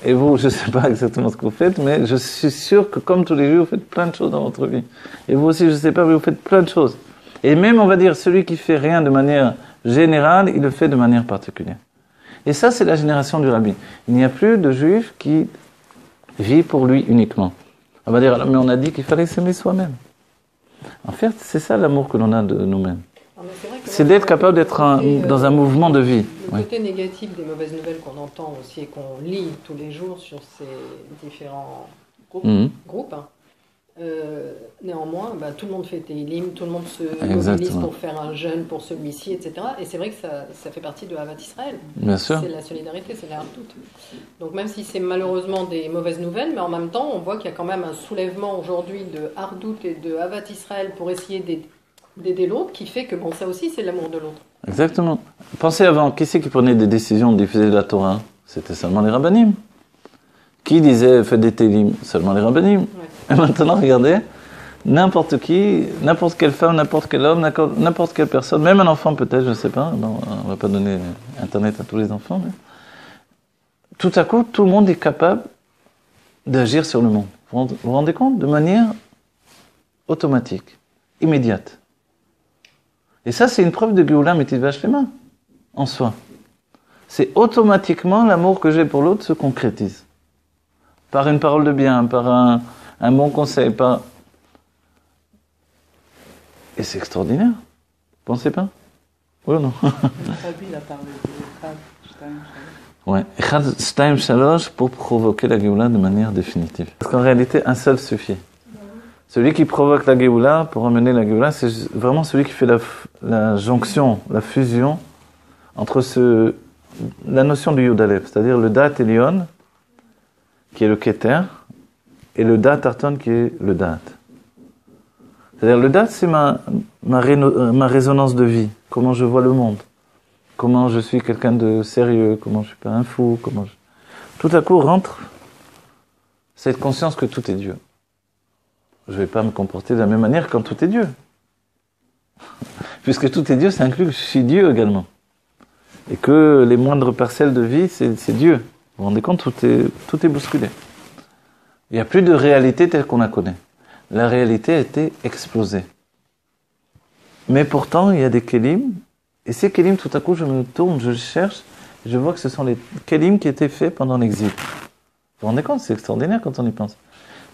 et vous, je ne sais pas exactement ce que vous faites, mais je suis sûr que comme tous les jours, vous faites plein de choses dans votre vie. Et vous aussi, je ne sais pas, mais vous faites plein de choses. Et même, on va dire, celui qui fait rien de manière générale, il le fait de manière particulière. Et ça, c'est la génération du rabbi. Il n'y a plus de juif qui vit pour lui uniquement. On va dire, mais on a dit qu'il fallait s'aimer soi-même. En fait, c'est ça l'amour que l'on a de nous-mêmes. C'est d'être capable d'être dans un mouvement de vie. Le côté négatif des mauvaises nouvelles qu'on entend aussi et qu'on lit tous les jours sur ces différents groupes. Néanmoins, tout le monde fait Tehillim, tout le monde se mobilise pour faire un jeûne pour celui-ci, etc. Et c'est vrai que ça fait partie de Havat Israël. Bien sûr. C'est la solidarité, c'est la hardout. Donc même si c'est malheureusement des mauvaises nouvelles, mais en même temps, on voit qu'il y a quand même un soulèvement aujourd'hui de hardout et de Havat Israël pour essayer d'aider l'autre, qui fait que ça aussi c'est l'amour de l'autre. Exactement. Pensez avant, qui c'est qui prenait des décisions de diffuser la Torah? C'était seulement les rabbanim. Qui disait faites des télim? Seulement les rabbanim. Ouais. Et maintenant, regardez, n'importe qui, n'importe quelle femme, n'importe quel homme, n'importe quelle personne, même un enfant peut-être, je ne sais pas, on ne va pas donner Internet à tous les enfants, mais tout à coup, tout le monde est capable d'agir sur le monde. Vous vous rendez compte? De manière automatique. immédiate. Et ça, c'est une preuve de Géoula Mitiva Shlema, en soi. C'est automatiquement l'amour que j'ai pour l'autre se concrétise. Par une parole de bien, par un bon conseil, par... Et c'est extraordinaire. Pensez pas? Oui ou non? Rabbi, il a parlé de Echad, Shtaim, Shalosh. Ouais, Echad, Shtaim, Shalosh pour provoquer la Géoula de manière définitive. Parce qu'en réalité, un seul suffit. Celui qui provoque la Géoula, pour amener la Géoula, c'est vraiment celui qui fait la jonction, la fusion entre la notion du Yud-Aleph, c'est-à-dire le Dat Elion, qui est le Keter, et le Dat Tarton, qui est le Dat. C'est-à-dire le Dat, c'est ma résonance de vie, comment je vois le monde, comment je suis quelqu'un de sérieux, comment je suis pas un fou, Tout à coup rentre cette conscience que tout est Dieu. Je ne vais pas me comporter de la même manière quand tout est Dieu. Puisque tout est Dieu, ça inclut que je suis Dieu également. Et que les moindres parcelles de vie, c'est Dieu. Vous vous rendez compte, tout est bousculé. Il n'y a plus de réalité telle qu'on la connaît. La réalité a été explosée. Mais pourtant, il y a des kélim, et ces kélim, tout à coup, je me tourne, je cherche, et je vois que ce sont les kélim qui étaient faits pendant l'exil. Vous vous rendez compte, c'est extraordinaire quand on y pense.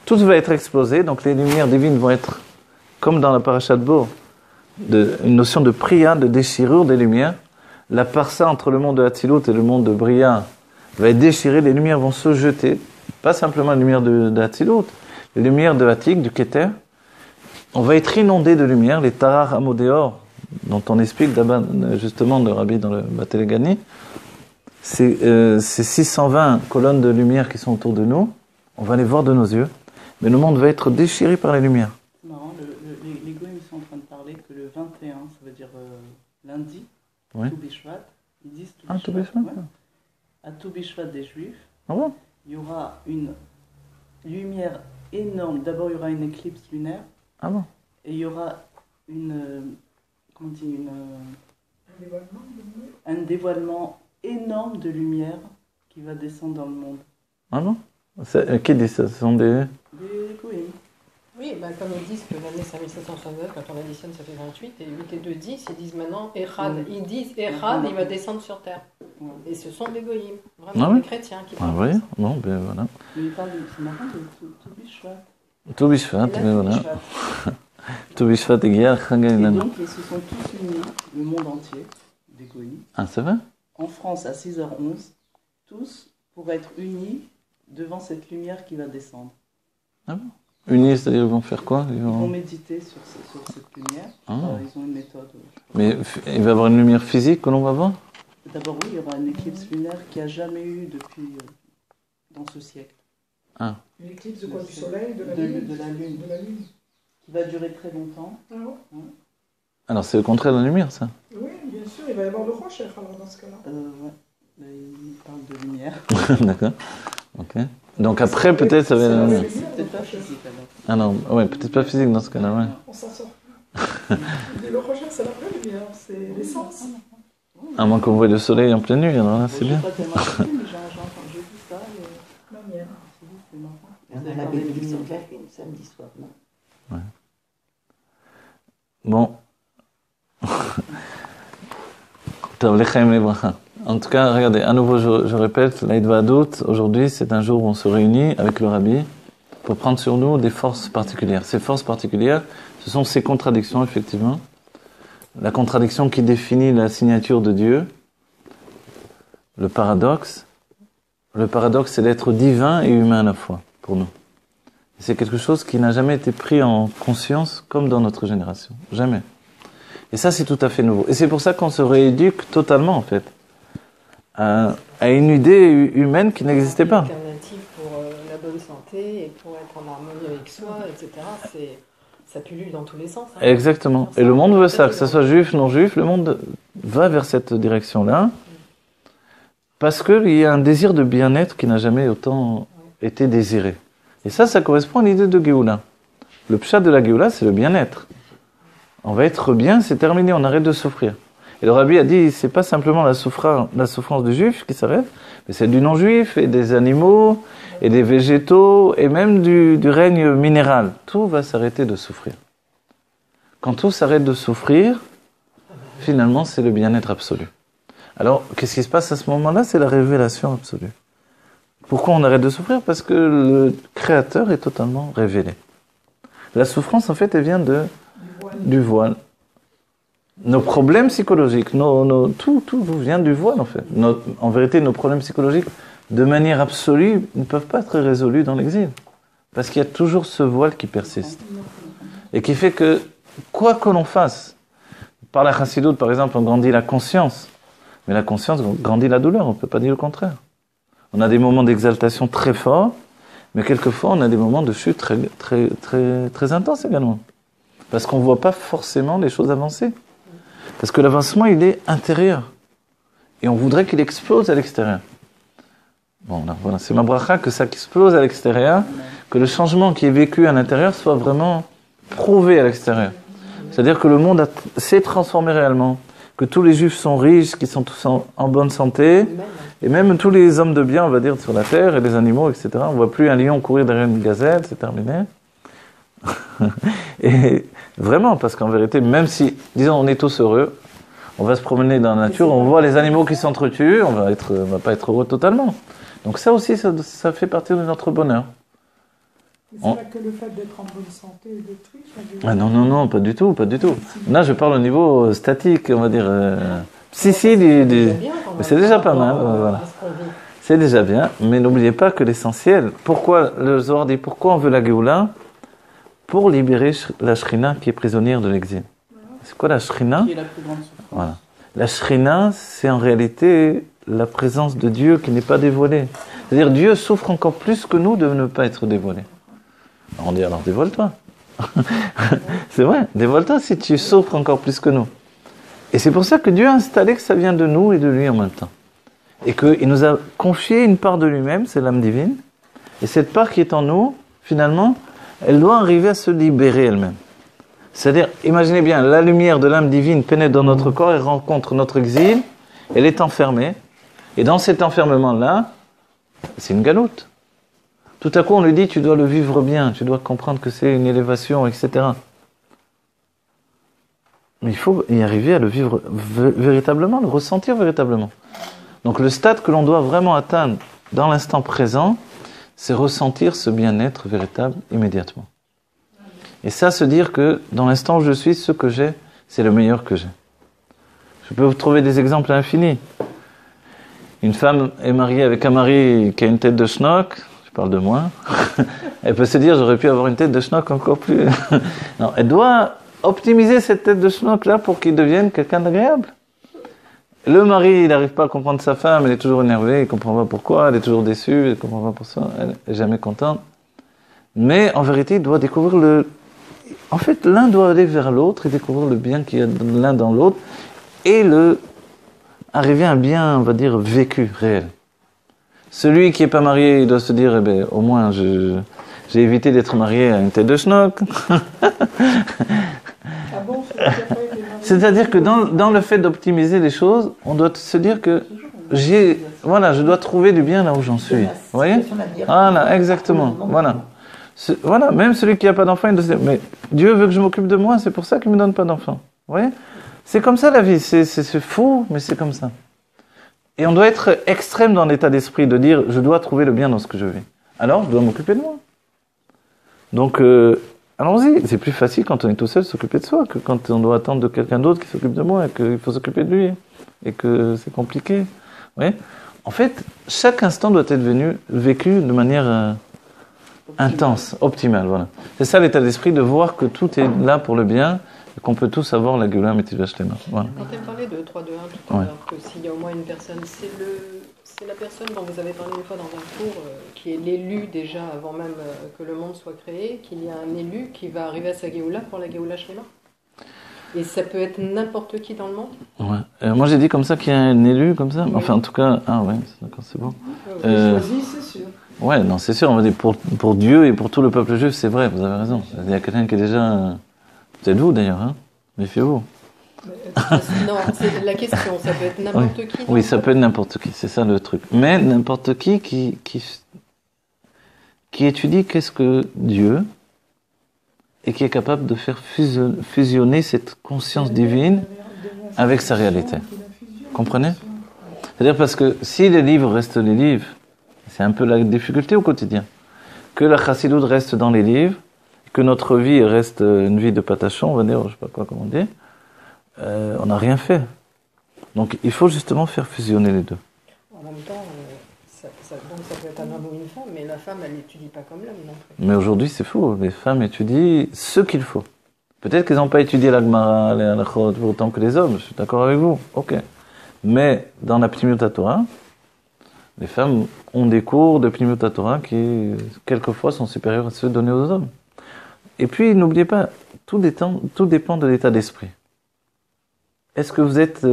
Tout va être explosé, donc les lumières divines vont être, comme dans la paracha de Bo, une notion de priya, de déchirure des lumières. La parsa entre le monde de Hatzilut et le monde de Bria va être déchirée, les lumières vont se jeter, pas simplement les lumières de Hatzilut, les lumières de Hatik, du Keter. On va être inondé de lumière, les Tarar Amodéor, dont on explique justement le Rabbi dans le Batelegani, c'est 620 colonnes de lumière qui sont autour de nous, on va les voir de nos yeux, mais le monde va être déchiré par les lumières. C'est marrant, les goïms sont en train de parler que le 21, ça veut dire lundi, Oui. Tou Bishvat, ils disent Tou Ah, Bishvat, Tou Bishvat, ouais. À Tou Bishvat des Juifs, Ah bon? il y aura une lumière énorme. D'abord, il y aura une éclipse lunaire, Ah bon? et il y aura un dévoilement énorme de lumière qui va descendre dans le monde. Ah bon? Qui dit ça? Ce sont des... Des goïms. Oui, ben, comme ils disent que l'année c'est 1769, quand on additionne ça fait 28, et 8 et 2, 10, ils disent maintenant Echad, ils disent Echad, il va descendre sur terre. Et ce sont des goïms, vraiment Ah oui? des chrétiens qui Ah parlent oui? de ça. Bon, ben voilà. Mais il parle de, c'est marrant, de Tou Bishvat. Tou Bishvat, Et là, mais Tou voilà. Bishvat. Tou Bishvat et Giar, Et Chagaïlan. donc, ils se sont tous unis, le monde entier, des goïms, Ah, c'est vrai? en France à 6h11, tous pour être unis devant cette lumière qui va descendre. Ah bon? Unis, c'est-à-dire ils vont faire quoi? Ils vont méditer sur cette lumière. Ah. Ils ont une méthode. Mais il va y avoir une lumière physique que l'on va voir? D'abord, oui, il y aura une éclipse lunaire qui a jamais eu depuis dans ce siècle. Ah. Une éclipse de quoi? Du soleil, de la De- lune? de la lune. De la lune. Qui va durer très longtemps. Ah ouais. Alors c'est le contraire de la lumière, ça? Oui, bien sûr, il va y avoir le rocher alors dans ce cas-là. Ouais. Là, il parle de lumière. D'accord. Ok. Donc après, peut-être, ça va... C'est la être... lumière, C'est peut-être pas donc, physique alors. Ah non, ouais, peut-être pas physique dans ce cas-là, ouais. On s'en sort. Mais le rocher, c'est la vraie lumière, c'est l'essence. À moins qu'on voit le soleil en pleine nuit, alors là, c'est J'ai bien. pas tellement écouté, mais j'ai vu ça et Lumière. c'est marrant. On Vous a avez la parlé belle de lumière ça. de la lune samedi soir, non? Bon. Tov, Lechaim Lebracha. En tout cas, regardez, à nouveau, je répète, l'Aïd Vahadut, aujourd'hui, c'est un jour où on se réunit avec le Rabbi pour prendre sur nous des forces particulières. Ces forces particulières, ce sont ces contradictions, effectivement. La contradiction qui définit la signature de Dieu, le paradoxe. Le paradoxe, c'est l'être divin et humain à la fois, pour nous. C'est quelque chose qui n'a jamais été pris en conscience comme dans notre génération. Jamais. Et ça, c'est tout à fait nouveau. Et c'est pour ça qu'on se rééduque totalement, en fait, à une idée humaine qui n'existait pas. L'alternative pour la bonne santé et pour être en harmonie avec soi, etc. Ça pullule dans tous les sens. Hein. Exactement. Et le monde veut ça, que ce soit juif, non juif, le monde va vers cette direction-là. Parce qu'il y a un désir de bien-être qui n'a jamais autant été désiré. Et ça correspond à l'idée de Géoula. Le pshat de la Géoula, c'est le bien-être. On va être bien, c'est terminé, on arrête de souffrir. Et le Rabbi a dit, c'est pas simplement la souffrance du juif qui s'arrête, mais celle du non-juif, et des animaux, et des végétaux, et même du règne minéral. Tout va s'arrêter de souffrir. quand tout s'arrête de souffrir, finalement, c'est le bien-être absolu. Alors, qu'est-ce qui se passe à ce moment-là? C'est la révélation absolue. Pourquoi on arrête de souffrir? Parce que le Créateur est totalement révélé. La souffrance, en fait, elle vient du voile. Nos problèmes psychologiques, tout vient du voile, en fait. En vérité, nos problèmes psychologiques, de manière absolue, ne peuvent pas être résolus dans l'exil. Parce qu'il y a toujours ce voile qui persiste. Et qui fait que, quoi que l'on fasse, par la chassidoute, par exemple, on grandit la conscience. Mais la conscience grandit la douleur, on ne peut pas dire le contraire. On a des moments d'exaltation très forts, mais quelquefois on a des moments de chute très intenses également. Parce qu'on ne voit pas forcément les choses avancer. Parce que l'avancement, il est intérieur. Et on voudrait qu'il explose à l'extérieur. Bon, là, voilà, c'est ma bracha que ça explose à l'extérieur, que le changement qui est vécu à l'intérieur soit vraiment prouvé à l'extérieur. C'est-à-dire que le monde s'est transformé réellement, que tous les juifs sont riches, qu'ils sont tous en bonne santé, et même tous les hommes de bien, on va dire, sur la terre, et les animaux, etc. On ne voit plus un lion courir derrière une gazelle, c'est terminé. Et vraiment, parce qu'en vérité, même si, disons, on est tous heureux, on va se promener dans la nature, on voit les animaux qui s'entretuent, on va pas être heureux totalement. Donc ça aussi, ça fait partie de notre bonheur. Mais c'est pas que le fait d'être en bonne santé et d'être riche. Ah non, pas du tout. Là, je parle au niveau statique, on va dire. Si, mais c'est déjà pas mal. Voilà. C'est déjà bien, mais n'oubliez pas que l'essentiel, pourquoi le Zohar dit, pourquoi on veut la Géoula? Pour libérer la Shrina qui est prisonnière de l'exil. C'est quoi la Shrina? Qui est la plus grande souffrance. Voilà. La Shrina, c'est en réalité la présence de Dieu qui n'est pas dévoilée. C'est-à-dire Dieu souffre encore plus que nous de ne pas être dévoilé. Alors on dit alors dévoile-toi. C'est vrai, dévoile-toi si tu souffres encore plus que nous. Et c'est pour ça que Dieu a installé que ça vient de nous et de lui en même temps. Et qu'il nous a confié une part de lui-même, c'est l'âme divine. Et cette part qui est en nous, finalement, elle doit arriver à se libérer elle-même. C'est-à-dire, imaginez bien, la lumière de l'âme divine pénètre dans notre corps et rencontre notre exil, elle est enfermée. Et dans cet enfermement-là, c'est une galoute. Tout à coup, on lui dit, tu dois le vivre bien, tu dois comprendre que c'est une élévation, etc. Mais il faut y arriver à le vivre véritablement, le ressentir véritablement. Donc le stade que l'on doit vraiment atteindre dans l'instant présent, c'est ressentir ce bien-être véritable immédiatement. Et ça, se dire que dans l'instant où je suis, ce que j'ai, c'est le meilleur que j'ai. Je peux vous trouver des exemples infinis. Une femme est mariée avec un mari qui a une tête de schnock, je parle de moi, elle peut se dire, j'aurais pu avoir une tête de schnock encore plus... Non, elle doit optimiser cette tête de schnock-là pour qu'il devienne quelqu'un d'agréable. Le mari, il n'arrive pas à comprendre sa femme, elle est toujours énervée, il ne comprend pas pourquoi, elle est toujours déçue, elle ne comprend pas pourquoi, elle n'est jamais contente. Mais en vérité, il doit découvrir le... En fait, l'un doit aller vers l'autre et découvrir le bien qu'il y a l'un dans l'autre et arriver à un bien, on va dire, vécu, réel. Celui qui n'est pas marié, il doit se dire, eh ben, au moins, j'ai évité d'être marié à une tête de schnock. C'est-à-dire que dans le fait d'optimiser les choses, on doit se dire que je dois trouver du bien là où j'en suis. Vous voyez? Voilà, exactement. Voilà, même celui qui n'a pas d'enfant, il doit se dire, mais Dieu veut que je m'occupe de moi, c'est pour ça qu'il ne me donne pas d'enfant. Vous voyez? C'est comme ça la vie, c'est fou, mais c'est comme ça. Et on doit être extrême dans l'état d'esprit de dire, je dois trouver le bien dans ce que je vis. Alors, je dois m'occuper de moi. Donc, allons-y. C'est plus facile quand on est tout seul de s'occuper de soi que quand on doit attendre de quelqu'un d'autre qui s'occupe de moi et qu'il faut s'occuper de lui. Et que c'est compliqué. Vous voyez? En fait, chaque instant doit être vécu de manière intense, optimale. Voilà. C'est ça l'état d'esprit, de voir que tout est là pour le bien et qu'on peut tous avoir la Géoula Mitzvah Shlema. Voilà. Quand elle parlait de 3-2-1 tout à l'heure, que s'il y a au moins une personne, c'est la personne dont vous avez parlé une fois dans un cours, qui est l'élu déjà avant même que le monde soit créé, qu'il y a un élu qui va arriver à sa Géoula pour la Géoula Shlema. Et ça peut être n'importe qui dans le monde. Ouais. Moi j'ai dit comme ça qu'il y a un élu comme ça. Oui. Enfin en tout cas, d'accord, c'est bon. Choisi, c'est sûr. Ouais, non, c'est sûr. On va dire pour Dieu et pour tout le peuple juif, c'est vrai. Vous avez raison. Il y a quelqu'un qui est déjà. Peut-être vous d'ailleurs, hein. Méfiez-vous. Non, c'est la question. Ça peut être n'importe qui. Oui, ça peut être n'importe qui. C'est ça le truc. Mais n'importe qui étudie qu'est-ce que Dieu et qui est capable de faire fusionner cette conscience divine avec sa réalité. Comprenez? C'est-à-dire parce que si les livres restent les livres, c'est un peu la difficulté au quotidien, que la chassidoute reste dans les livres, que notre vie reste une vie de patachon, on va dire, je sais pas quoi, comment on dit, on n'a rien fait. Donc il faut justement faire fusionner les deux. En même temps, donc ça peut être un homme ou une femme, mais la femme, elle n'étudie pas comme l'homme non plus. Mais aujourd'hui, c'est faux. Les femmes étudient ce qu'il faut. Peut-être qu'elles n'ont pas étudié la Gemara, les halachot, autant que les hommes, je suis d'accord avec vous. Ok. Mais dans la Pnimiut Torah, les femmes ont des cours de Pnimiut Torah qui, quelquefois, sont supérieurs à ceux donnés aux hommes. Et puis, n'oubliez pas, tout dépend de l'état d'esprit. Est-ce que vous êtes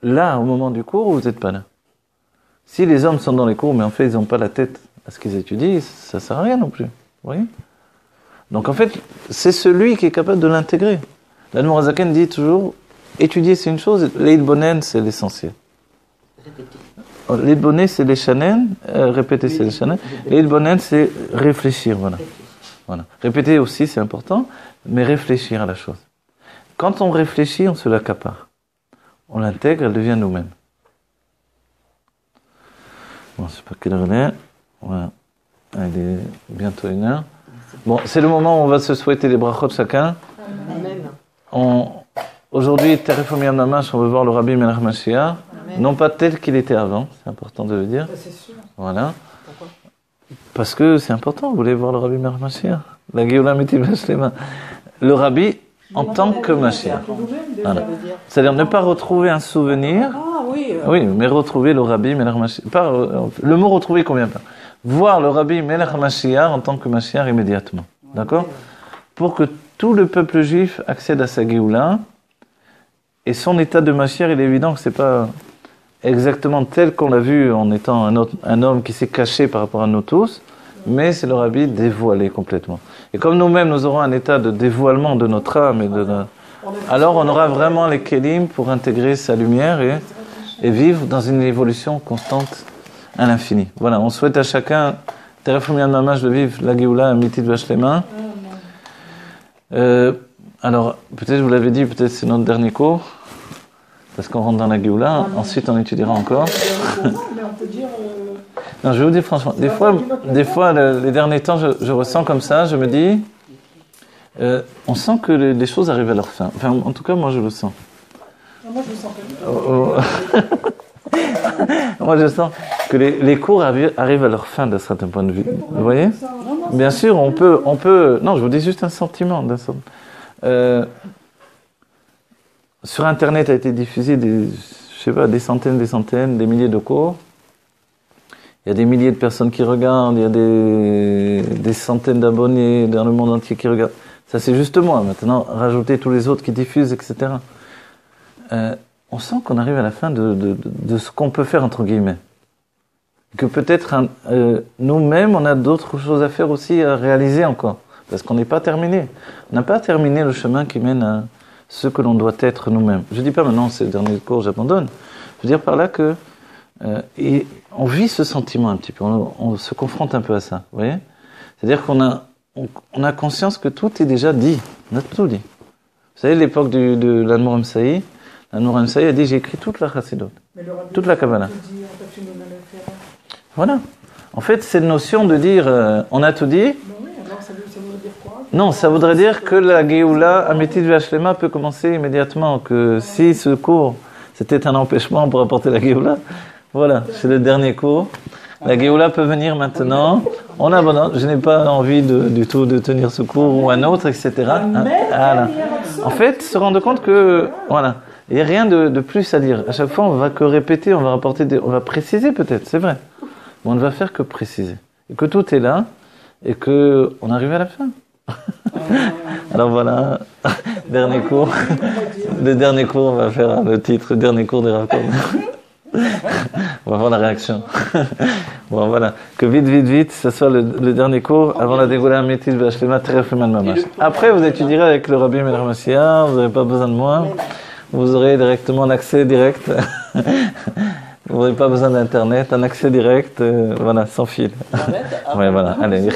là au moment du cours ou vous n'êtes pas là? Si les hommes sont dans les cours, mais en fait, ils n'ont pas la tête à ce qu'ils étudient, ça ne sert à rien non plus. Vous voyez? Donc, en fait, c'est celui qui est capable de l'intégrer. L'Admor HaZaken dit toujours, étudier c'est une chose, l'Eidbonen c'est l'essentiel. L'Eidbonen c'est les chanen, répéter c'est les chanen, l'Eidbonen c'est réfléchir, voilà. Répéter aussi c'est important, mais réfléchir à la chose. Quand on réfléchit, on se l'accapare. On l'intègre, elle devient nous-mêmes. Bon, je ne sais pas quelle heure elle est. Voilà. Elle est bientôt 1h. Bon, c'est le moment où on va se souhaiter les brachot chacun. Amen. Aujourd'hui, Terefom Yam Namash, on veut voir le Rabbi Melech Mashiach. Non pas tel qu'il était avant, c'est important de le dire. C'est sûr. Voilà. Pourquoi? Parce que c'est important, vous voulez voir le Rabbi Melech Mashiach. La Géoula Metiv Hashlema. Le Rabbi en tant que Mashiach. Voilà. C'est-à-dire ne pas retrouver un souvenir. Ah oui. Oui, mais retrouver le Rabbi Melech Mashiach. Le mot retrouver convient pas. Voir le Rabbi Melech Mashiach en tant que Mashiach immédiatement. D'accord? Pour que tout le peuple juif accède à sa Géoula. Et son état de Mashiach, il est évident que c'est pas exactement tel qu'on l'a vu en étant un homme qui s'est caché par rapport à nous tous, mais c'est le Rabbi dévoilé complètement. Et comme nous-mêmes, nous aurons un état de dévoilement de notre âme, alors on aura vraiment les kelim pour intégrer sa lumière et vivre dans une évolution constante à l'infini. Voilà, on souhaite à chacun, Terefom Yam Namash, de vivre la Géoula Amitid Vashlema. Alors, peut-être je vous l'avez dit, peut-être c'est notre dernier cours, parce qu'on rentre dans la Géoula, ensuite on étudiera encore. Mais on peut dire. Non, je vais vous dire franchement, des fois les derniers temps, je ressens comme ça, je me dis, on sent que les choses arrivent à leur fin. Enfin, en tout cas, moi je le sens. Moi je le sens pas. Moi je sens que les cours arrivent à leur fin d'un certain point de vue. Vous voyez? Bien sûr, on peut. Non, je vous dis juste un sentiment. Sur Internet a été diffusé des centaines, des milliers de cours. Il y a des milliers de personnes qui regardent, il y a des centaines d'abonnés dans le monde entier qui regardent. Ça, c'est juste moi. Maintenant, rajouter tous les autres qui diffusent, etc. On sent qu'on arrive à la fin de ce qu'on peut faire, entre guillemets. Que peut-être nous-mêmes, on a d'autres choses à faire aussi, à réaliser encore. Parce qu'on n'est pas terminé. On n'a pas terminé le chemin qui mène à ce que l'on doit être nous-mêmes. Je ne dis pas maintenant, c'est le dernier cours, j'abandonne. Je veux dire par là que et on vit ce sentiment un petit peu, on se confronte un peu à ça, vous voyez? C'est-à-dire qu'on a conscience que tout est déjà dit, on a tout dit. Vous savez, l'époque de l'Admor Hamsaï, l'Admor Hamsaï a dit, j'ai écrit toute la Chassidut, toute la Kabbalah. Voilà. En fait, cette notion de dire, on a tout dit, non, ça voudrait dire que la Géoula Amitid Vashlema peut commencer immédiatement, que si ce cours, c'était un empêchement pour apporter la Géoula, voilà, c'est le dernier cours. La Géoula peut venir maintenant. On abandonne. Je n'ai pas envie du tout de tenir ce cours ou un autre, etc. Voilà. En fait, se rendre compte que, voilà, il n'y a rien de plus à dire. À chaque fois, on va que répéter, on va rapporter, on va préciser peut-être, c'est vrai. Mais on ne va faire que préciser. Et que tout est là, et que on arrive à la fin. Alors voilà, dernier cours. Le dernier cours, on va faire le titre, dernier cours des rapports. On va voir la réaction. Bon, voilà. Que vite, ce soit le dernier cours avant la Géoula Amitid Vashlema Terefom Yam Namash. Après, vous étudierez avec le Rabbi Melech Mashiach, vous n'aurez pas besoin de moi. Vous aurez directement un accès direct. Vous n'aurez pas besoin d'internet, un accès direct, voilà, sans fil. Ouais, voilà. Allez,